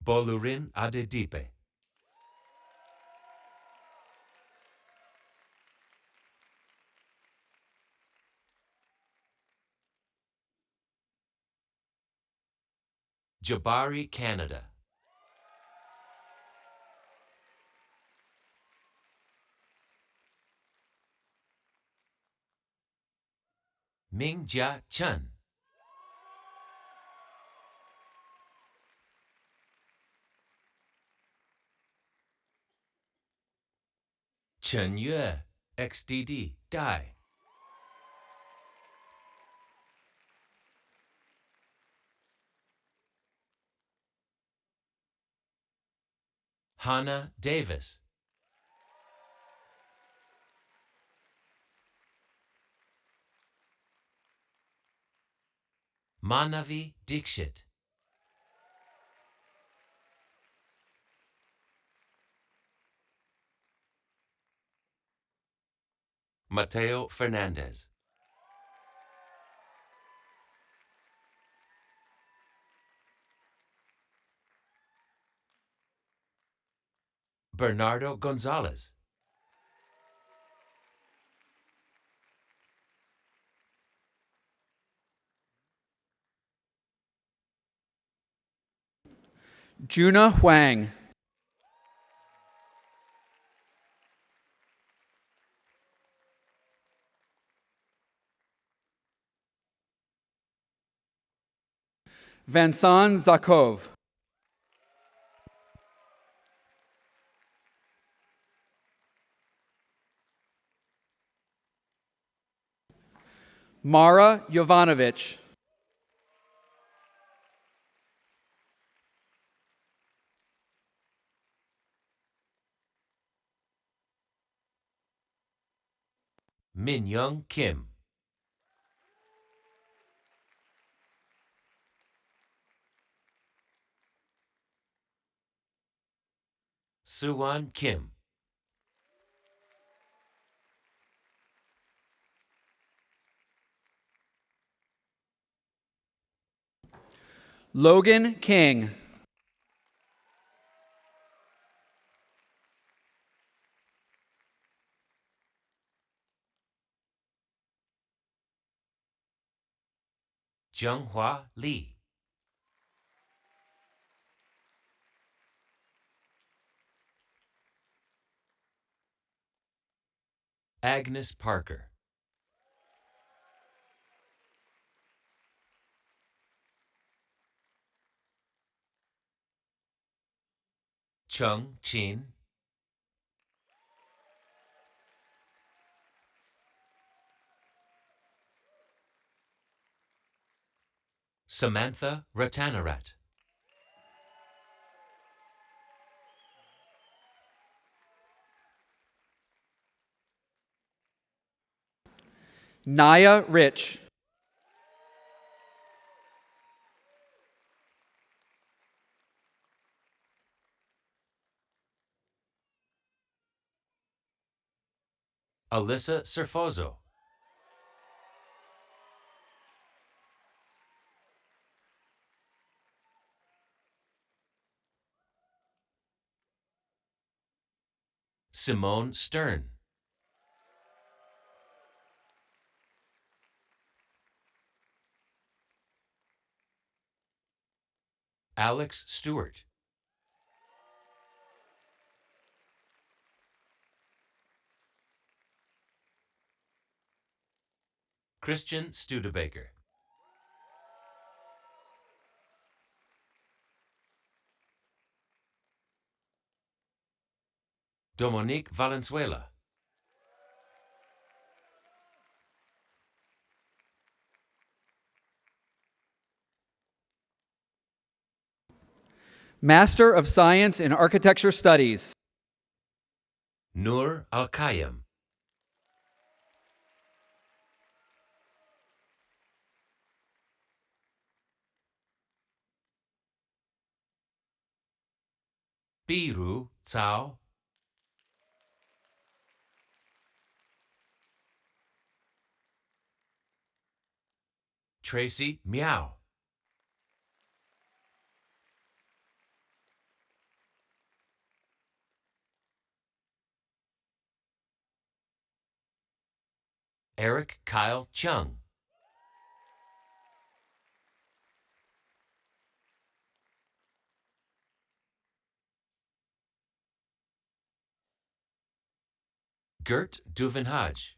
Bolurin Adedipe. Jabari Canada. Mingjia Chen. Chen Yue, XDD, Dai. Hannah Davis. Manavi Dikshit. Mateo Fernandez. Bernardo Gonzalez. Juna Huang. Vincent Zakov. Mara Jovanovic. Min Young Kim. Suwon Kim. Logan King. Junghua Lee. Agnes Parker. Chung Chin. Samantha Ratanarat. Naya Rich. Alyssa Serfozo. Simone Stern. Alex Stewart. Christian Studebaker. Dominique Valenzuela. Master of Science in Architecture Studies. Noor Al-Qayyam. Biru Cao. Tracy Miao. Eric Kyle Chung. Gert Duvenhage.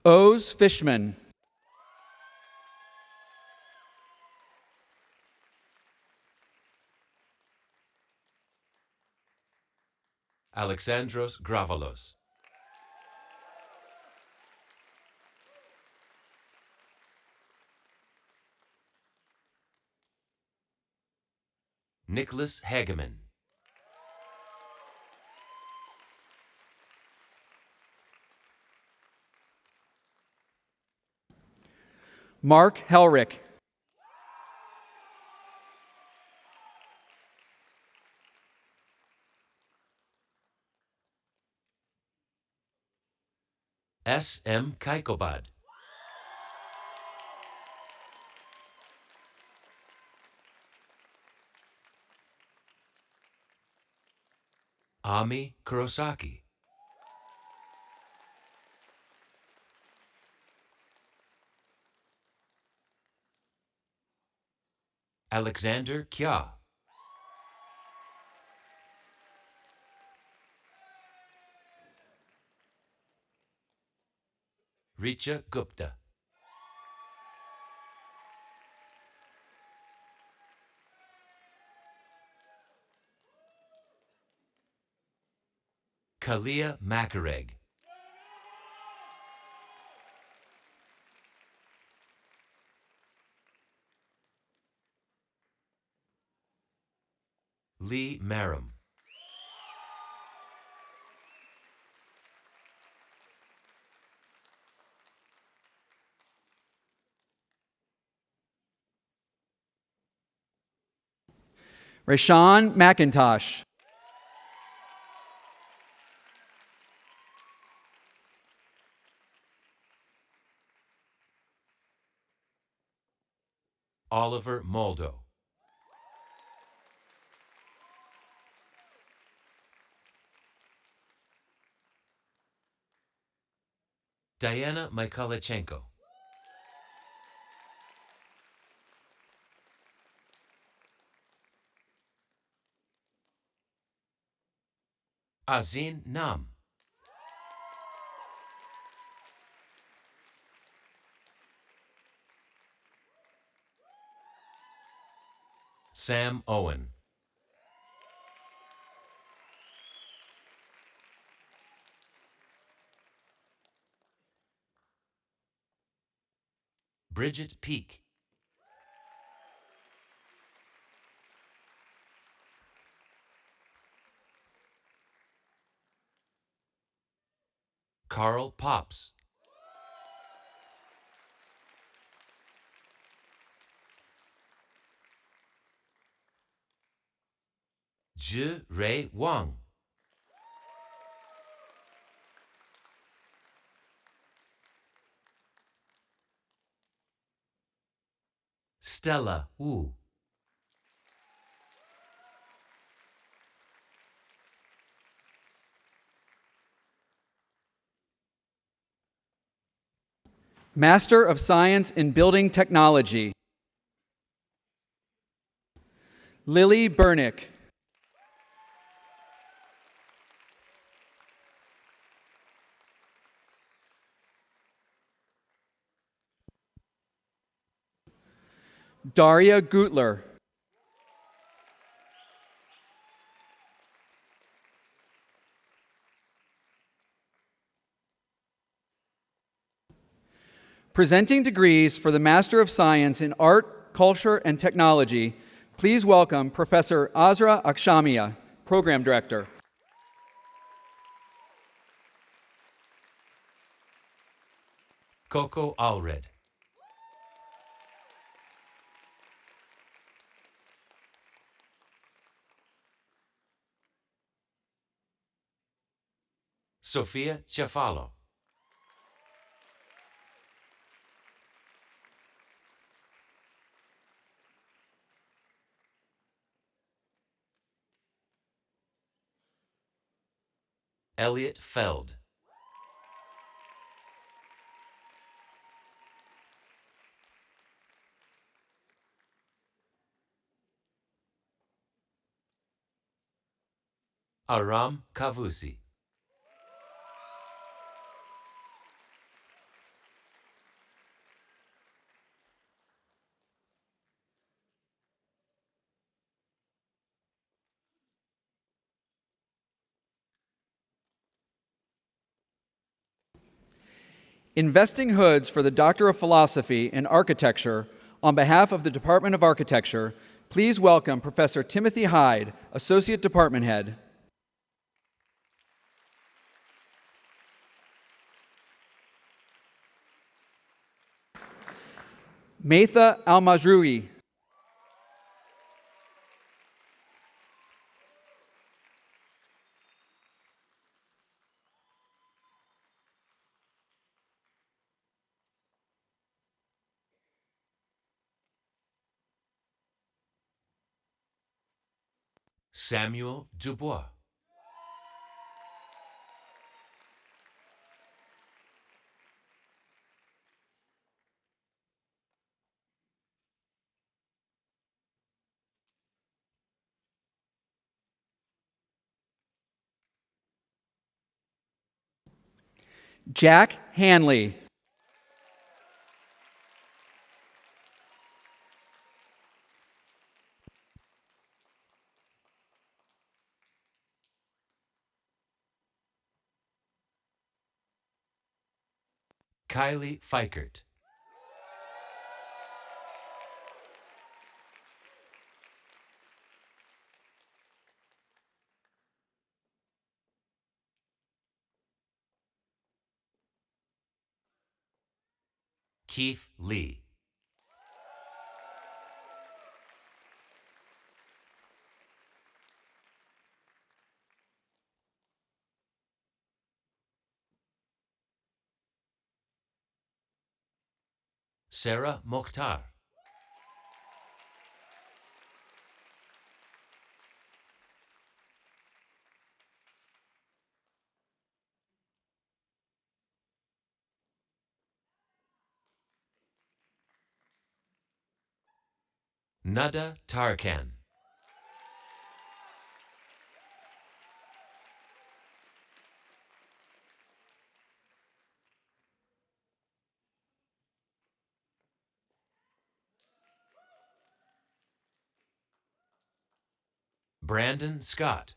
Oz Fishman. Alexandros Gravalos. Nicholas Hageman. Mark Helrick. S.M. Kaikobad. Ami Kurosaki. Alexander Kya. Richa Gupta. Kalia Makareg. Lee Maram. Rashawn McIntosh. Oliver Moldo. Diana Mykhalichenko. Azin Nam. Sam Owen. Bridget Peak. Carl Pops. Zhi Rei Wang. Stella Wu. Master of Science in Building Technology, Lily Bernick. Daria Gutler. Presenting degrees for the Master of Science in Art, Culture, and Technology, please welcome Professor Azra Akshamia, Program Director. Coco Allred. Sofia Cefalo. Elliot Feld. Aram Kavusi. Investing hoods for the Doctor of Philosophy in Architecture, on behalf of the Department of Architecture, please welcome Professor Timothy Hyde, Associate Department Head. Maitha Almazrui. Samuel Dubois. Jack Hanley. Kylie Fikert. Keith Lee. Sarah Mokhtar. Nada Tarkan. Brandon Scott.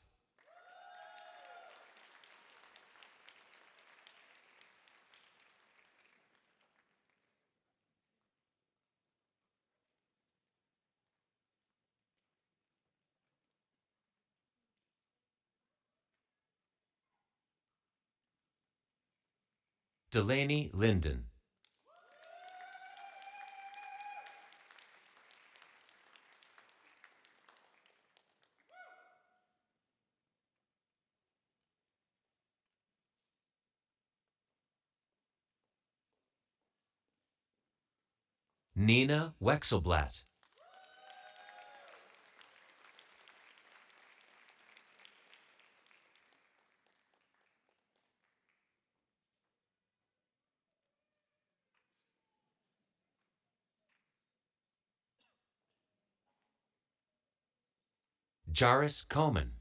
Delaney Linden. Nina Wexelblatt. Jaris Coman.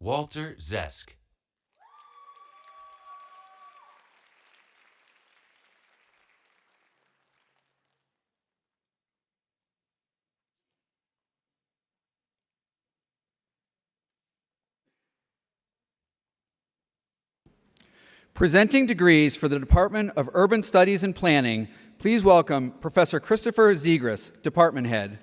Walter Zesk. Presenting degrees for the Department of Urban Studies and Planning, please welcome Professor Christopher Zegras, Department Head.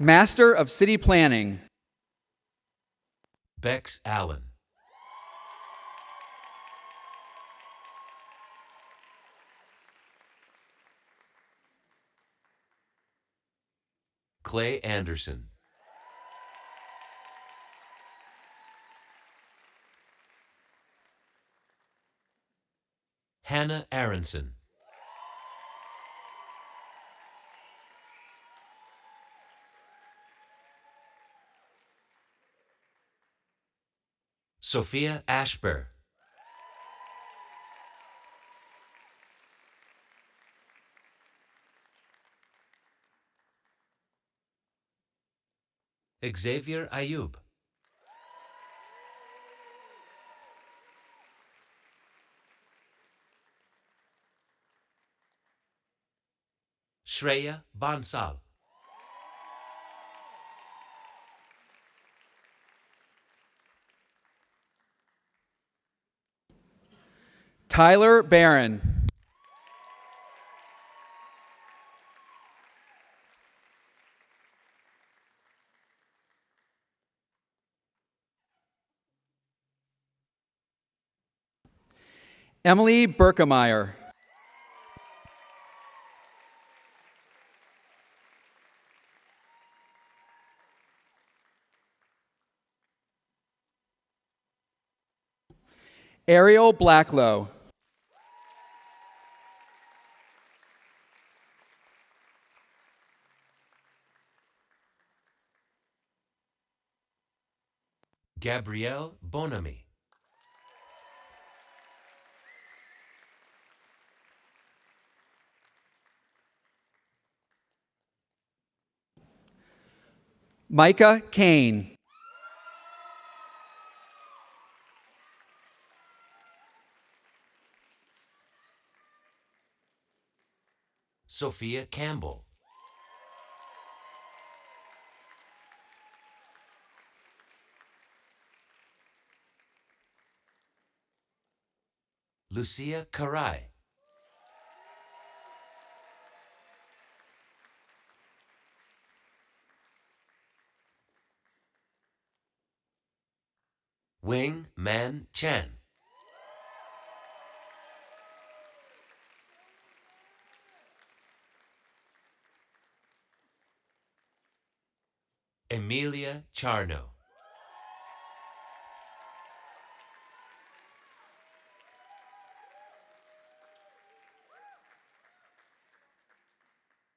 Master of City Planning, Bex Allen. Clay Anderson. Hannah Aronson. Sophia Ashburr. Xavier Ayub. Shreya Bansal. Tyler Barron, Emily Berkemeyer. Ariel Blacklow. Gabrielle Bonamy. Micah Kane. Sophia Campbell. Lucia Caray. Wing Man Chen. Emilia Charno.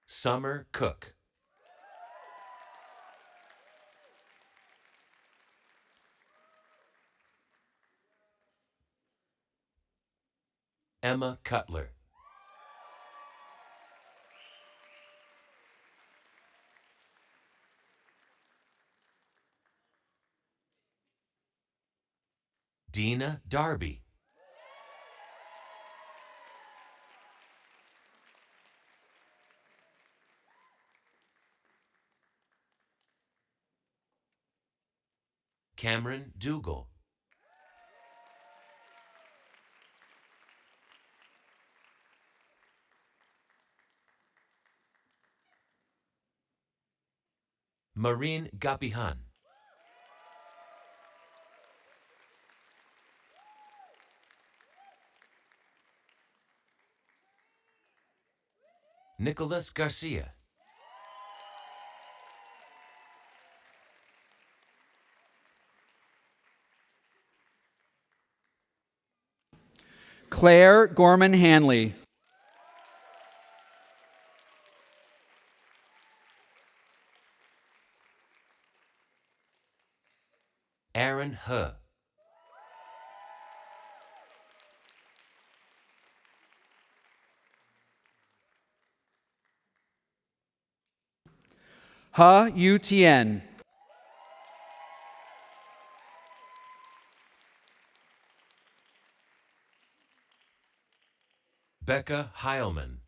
Summer Cook. Emma Cutler. Dina Darby. Cameron Dougal. Marine Gapihan. Nicholas Garcia. Claire Gorman Hanley. Aaron He. Ha Yu Tien. Becca Heilman.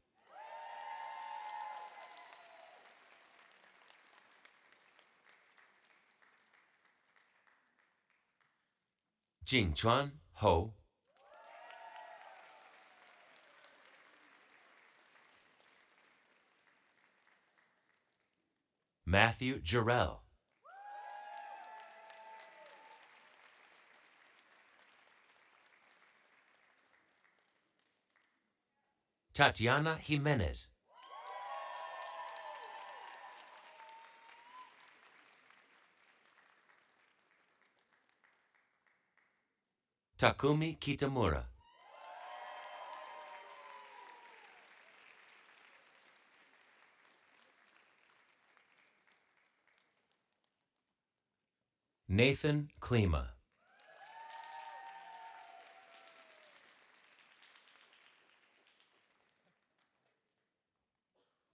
Jingchuan Ho. Matthew Jarrell. Tatiana Jimenez. Takumi Kitamura. Nathan Klima.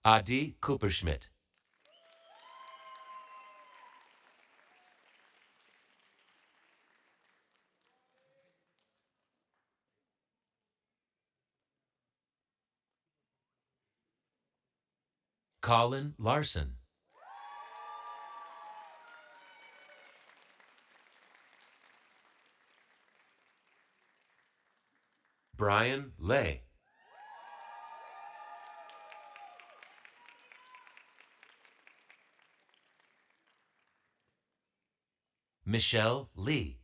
Adi Cooperschmidt. Colin Larson. Brian Lay. Michelle Lee.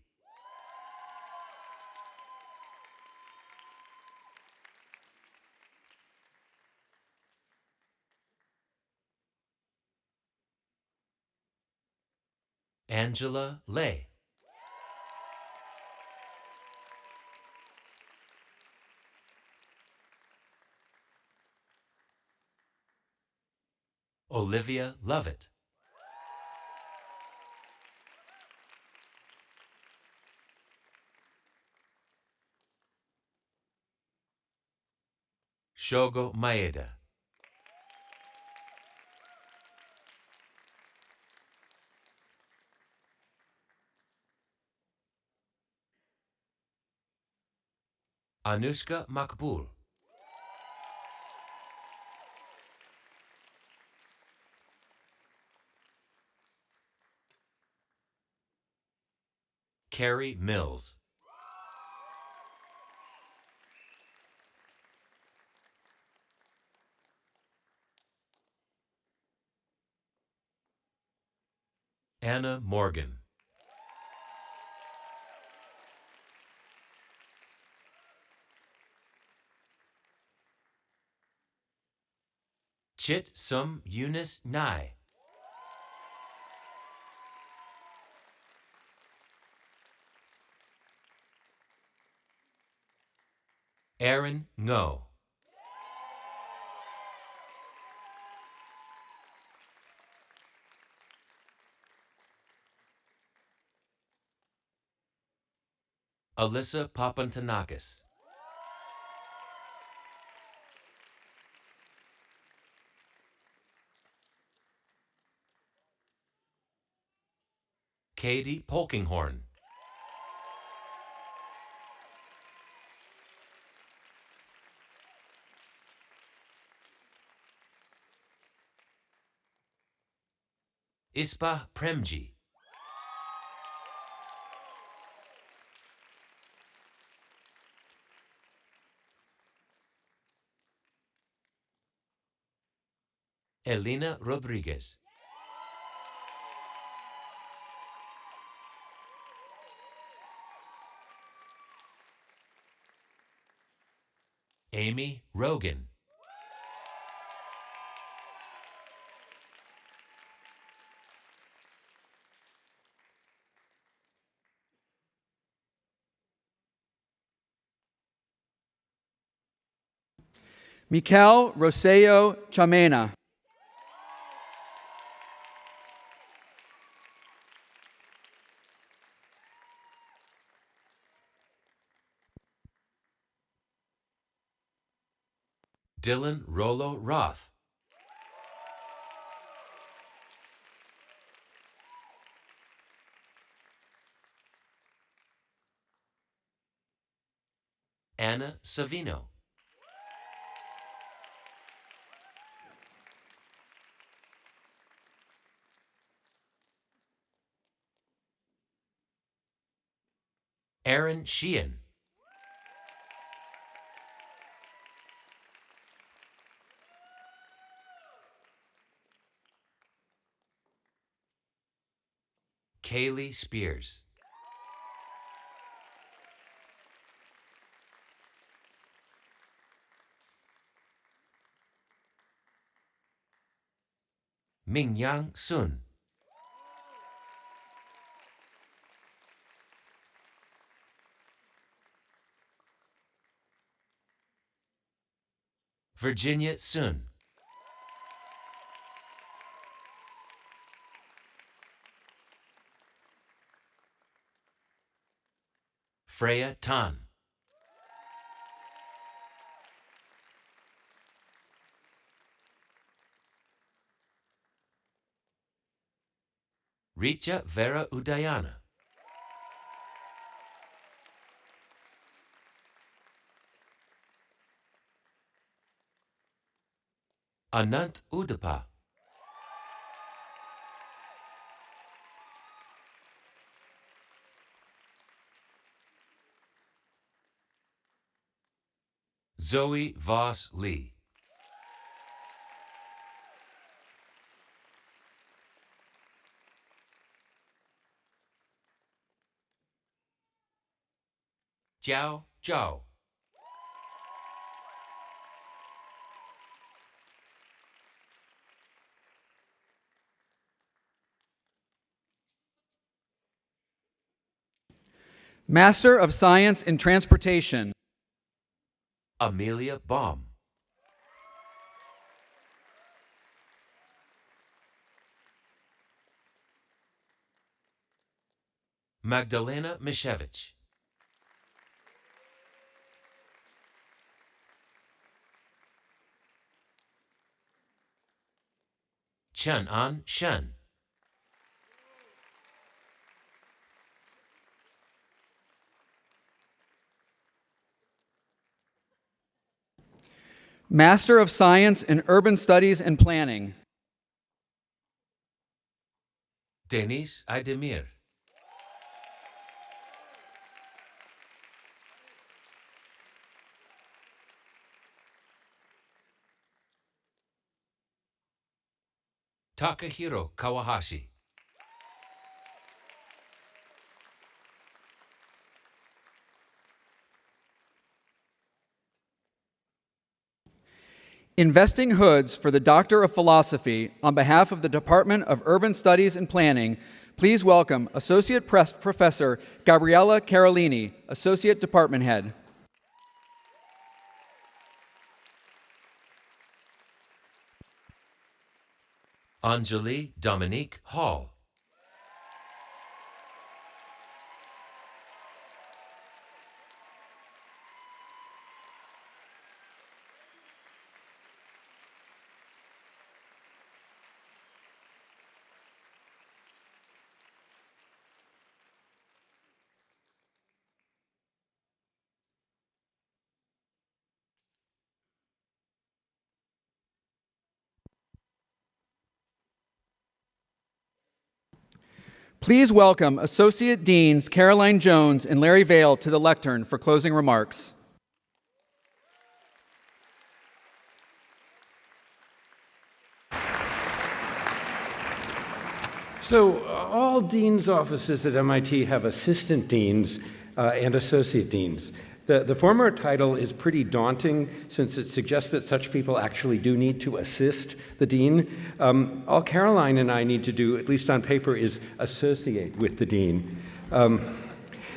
Angela Lay. Olivia Lovett. Shogo Maeda. Anushka Makbul. Carrie Mills. Anna Morgan. Chit Sum Eunice Nai. Aaron Ngo. Alyssa Papantanakis. Katie Polkinghorn. Ispa Premji. Elena Rodriguez. Amy Rogan. Mikel Rosello Chamena. Dylan Rollo Roth. Anna Savino. Aaron Sheehan. Kaylee Spears. Mingyang Sun. Virginia Sun. Freya Tan. Richa Vera Udayana. Anant Udapa. Zoe Voss Lee. Jiao Zhao. Master of Science in Transportation, Amelia Baum. Magdalena Mishevich. Chen-An Shen. Master of Science in Urban Studies and Planning, Denis Aydemir. Takahiro Kawahashi. Investing hoods for the Doctor of Philosophy on behalf of the Department of Urban Studies and Planning, please welcome Associate Professor Gabriella Carolini, Associate Department Head. Anjali Dominique Hall. Please welcome Associate Deans Caroline Jones and Larry Vail to the lectern for closing remarks. So all dean's offices at MIT have assistant deans and associate deans. The former title is pretty daunting since it suggests that such people actually do need to assist the dean. All Caroline and I need to do, at least on paper, is associate with the dean.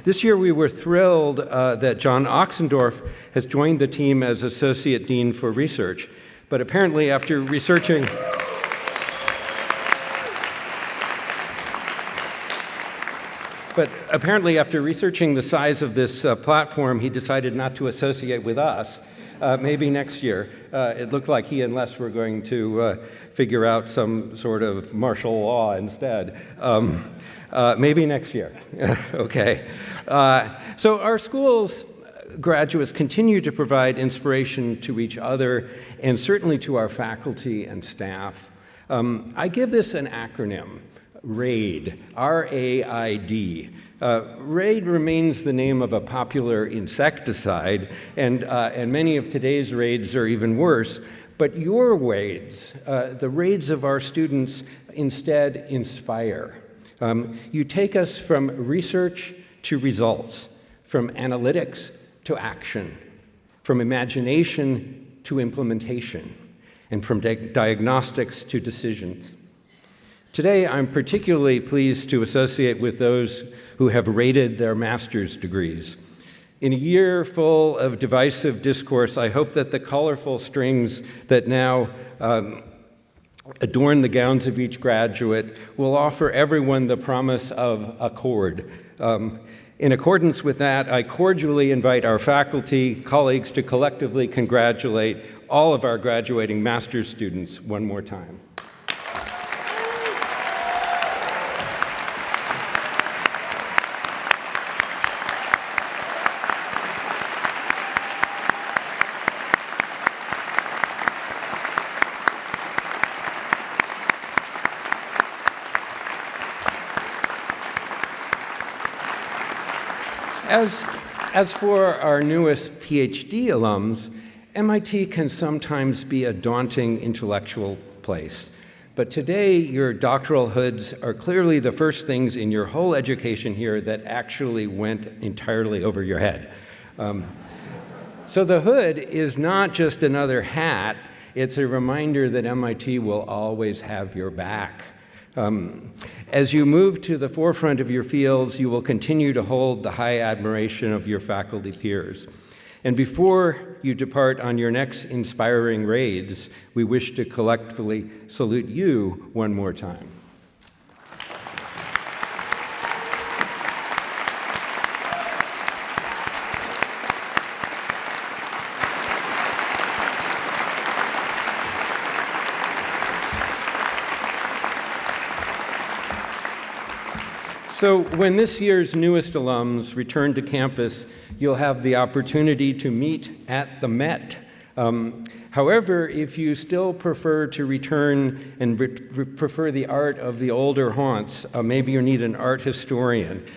This year we were thrilled that John Oxendorf has joined the team as Associate Dean for Research, but apparently after researching the size of this platform, he decided not to associate with us. Maybe next year. It looked like he and Les were going to figure out some sort of martial law instead. Maybe next year. Okay. So our school's graduates continue to provide inspiration to each other and certainly to our faculty and staff. I give this an acronym. RAID, R-A-I-D. RAID remains the name of a popular insecticide, and many of today's raids are even worse. But your raids, the raids of our students, instead inspire. You take us from research to results, from analytics to action, from imagination to implementation, and from diagnostics to decisions. Today, I'm particularly pleased to associate with those who have rated their master's degrees. In a year full of divisive discourse, I hope that the colorful strings that now adorn the gowns of each graduate will offer everyone the promise of accord. In accordance with that, I cordially invite our faculty, colleagues to collectively congratulate all of our graduating master's students one more time. As for our newest PhD alums, MIT can sometimes be a daunting intellectual place. But today, your doctoral hoods are clearly the first things in your whole education here that actually went entirely over your head. So the hood is not just another hat, it's a reminder that MIT will always have your back. As you move to the forefront of your fields, you will continue to hold the high admiration of your faculty peers. And before you depart on your next inspiring raids, we wish to collectively salute you one more time. So when this year's newest alums return to campus, you'll have the opportunity to meet at the Met. However, if you still prefer to return and prefer the art of the older haunts, maybe you need an art historian,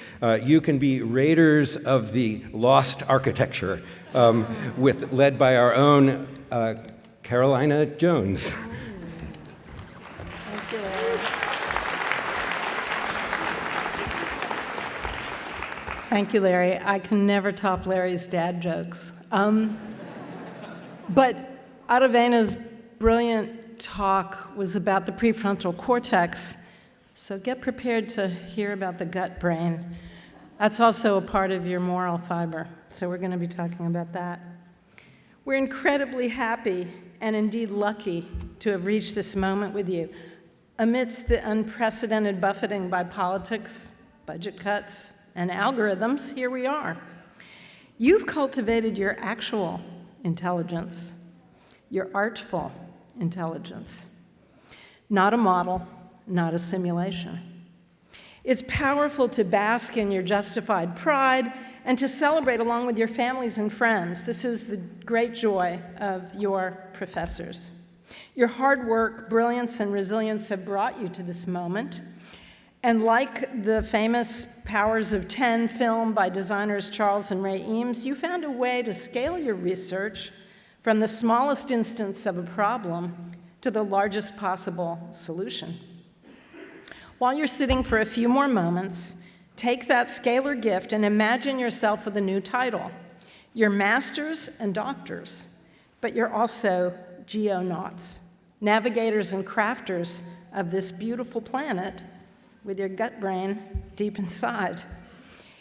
you can be raiders of the lost architecture, led by our own Carolina Jones. Thank you, Larry. Thank you, Larry. I can never top Larry's dad jokes. But Aravena's brilliant talk was about the prefrontal cortex, so get prepared to hear about the gut brain. That's also a part of your moral fiber, so we're going to be talking about that. We're incredibly happy and indeed lucky to have reached this moment with you. Amidst the unprecedented buffeting by politics, budget cuts, and algorithms, here we are. You've cultivated your actual intelligence, your artful intelligence, not a model, not a simulation. It's powerful to bask in your justified pride and to celebrate along with your families and friends. This is the great joy of your professors. Your hard work, brilliance, and resilience have brought you to this moment. And like the famous Powers of 10 film by designers Charles and Ray Eames, you found a way to scale your research from the smallest instance of a problem to the largest possible solution. While you're sitting for a few more moments, take that scalar gift and imagine yourself with a new title. You're masters and doctors, but you're also geonauts, navigators and crafters of this beautiful planet with your gut brain deep inside.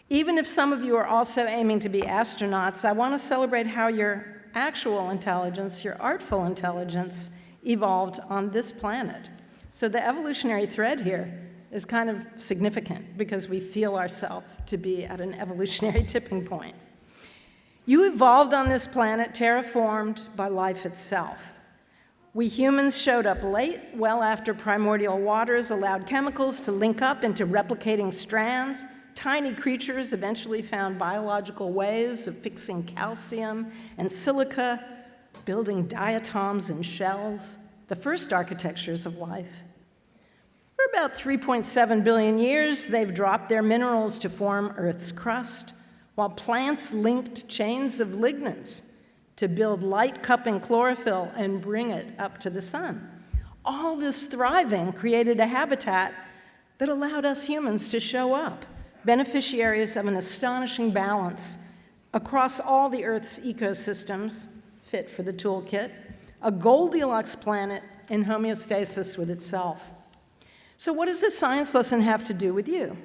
Even if some of you are also aiming to be astronauts, I want to celebrate how your actual intelligence, your artful intelligence, evolved on this planet. So the evolutionary thread here is kind of significant because we feel ourselves to be at an evolutionary tipping point. You evolved on this planet terraformed by life itself. We humans showed up late, well after primordial waters allowed chemicals to link up into replicating strands. Tiny creatures eventually found biological ways of fixing calcium and silica, building diatoms and shells, the first architectures of life. For about 3.7 billion years, they've dropped their minerals to form Earth's crust, while plants linked chains of lignins to build light-cupping chlorophyll and bring it up to the sun. All this thriving created a habitat that allowed us humans to show up, beneficiaries of an astonishing balance across all the Earth's ecosystems, fit for the toolkit, a Goldilocks planet in homeostasis with itself. So what does this science lesson have to do with you?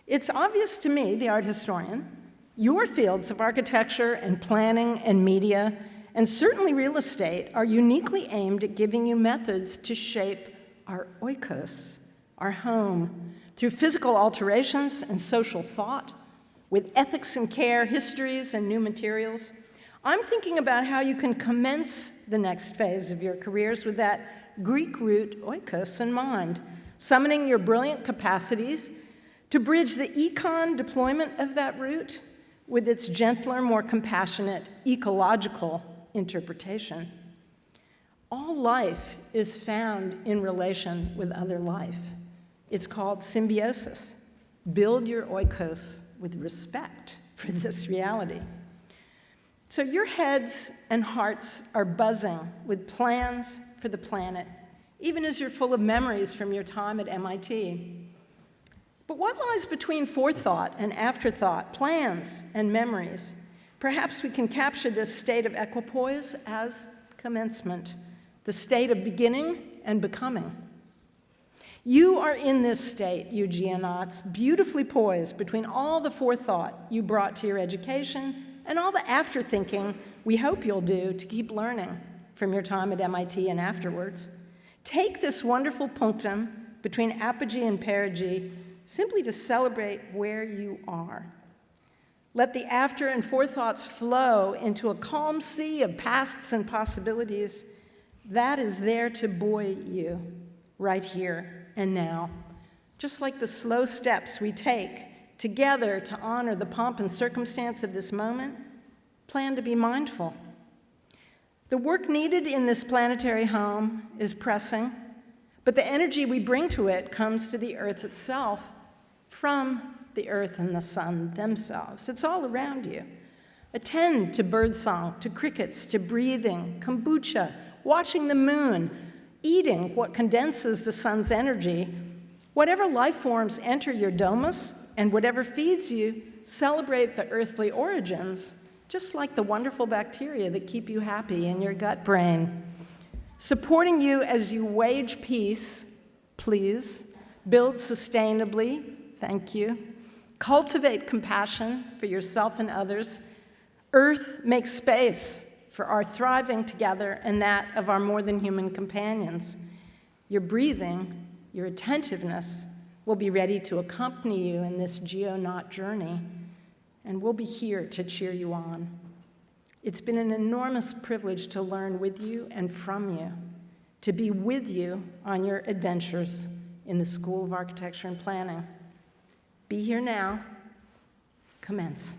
It's obvious to me, the art historian, your fields of architecture and planning and media, and certainly real estate, are uniquely aimed at giving you methods to shape our oikos, our home, through physical alterations and social thought, with ethics and care, histories, and new materials. I'm thinking about how you can commence the next phase of your careers with that Greek root oikos in mind, summoning your brilliant capacities to bridge the econ deployment of that root with its gentler, more compassionate, ecological interpretation. All life is found in relation with other life. It's called symbiosis. Build your oikos with respect for this reality. So your heads and hearts are buzzing with plans for the planet, even as you're full of memories from your time at MIT. But what lies between forethought and afterthought, plans and memories? Perhaps we can capture this state of equipoise as commencement, the state of beginning and becoming. You are in this state, you geonauts, beautifully poised between all the forethought you brought to your education and all the afterthinking we hope you'll do to keep learning from your time at MIT and afterwards. Take this wonderful punctum between apogee and perigee simply to celebrate where you are. Let the after and forethoughts flow into a calm sea of pasts and possibilities that is there to buoy you right here and now. Just like the slow steps we take together to honor the pomp and circumstance of this moment, plan to be mindful. The work needed in this planetary home is pressing, but the energy we bring to it comes to the earth itself from the earth and the sun themselves. It's all around you. Attend to birdsong, to crickets, to breathing, kombucha, watching the moon, eating what condenses the sun's energy. Whatever life forms enter your domus and whatever feeds you, celebrate the earthly origins, just like the wonderful bacteria that keep you happy in your gut brain. Supporting you as you wage peace, please. Build sustainably, thank you. Cultivate compassion for yourself and others. Earth makes space for our thriving together and that of our more than human companions. Your breathing, your attentiveness will be ready to accompany you in this geonaut journey, and we'll be here to cheer you on. It's been an enormous privilege to learn with you and from you, to be with you on your adventures in the School of Architecture and Planning. Be here now. Commence.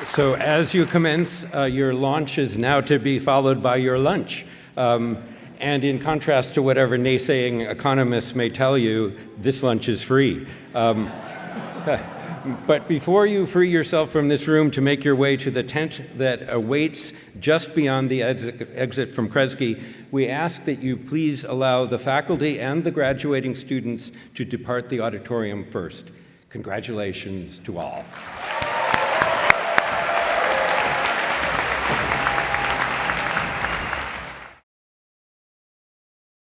So as you commence, your launch is now to be followed by your lunch. And in contrast to whatever naysaying economists may tell you, this lunch is free. But before you free yourself from this room to make your way to the tent that awaits just beyond the exit from Kresge, we ask that you please allow the faculty and the graduating students to depart the auditorium first. Congratulations to all.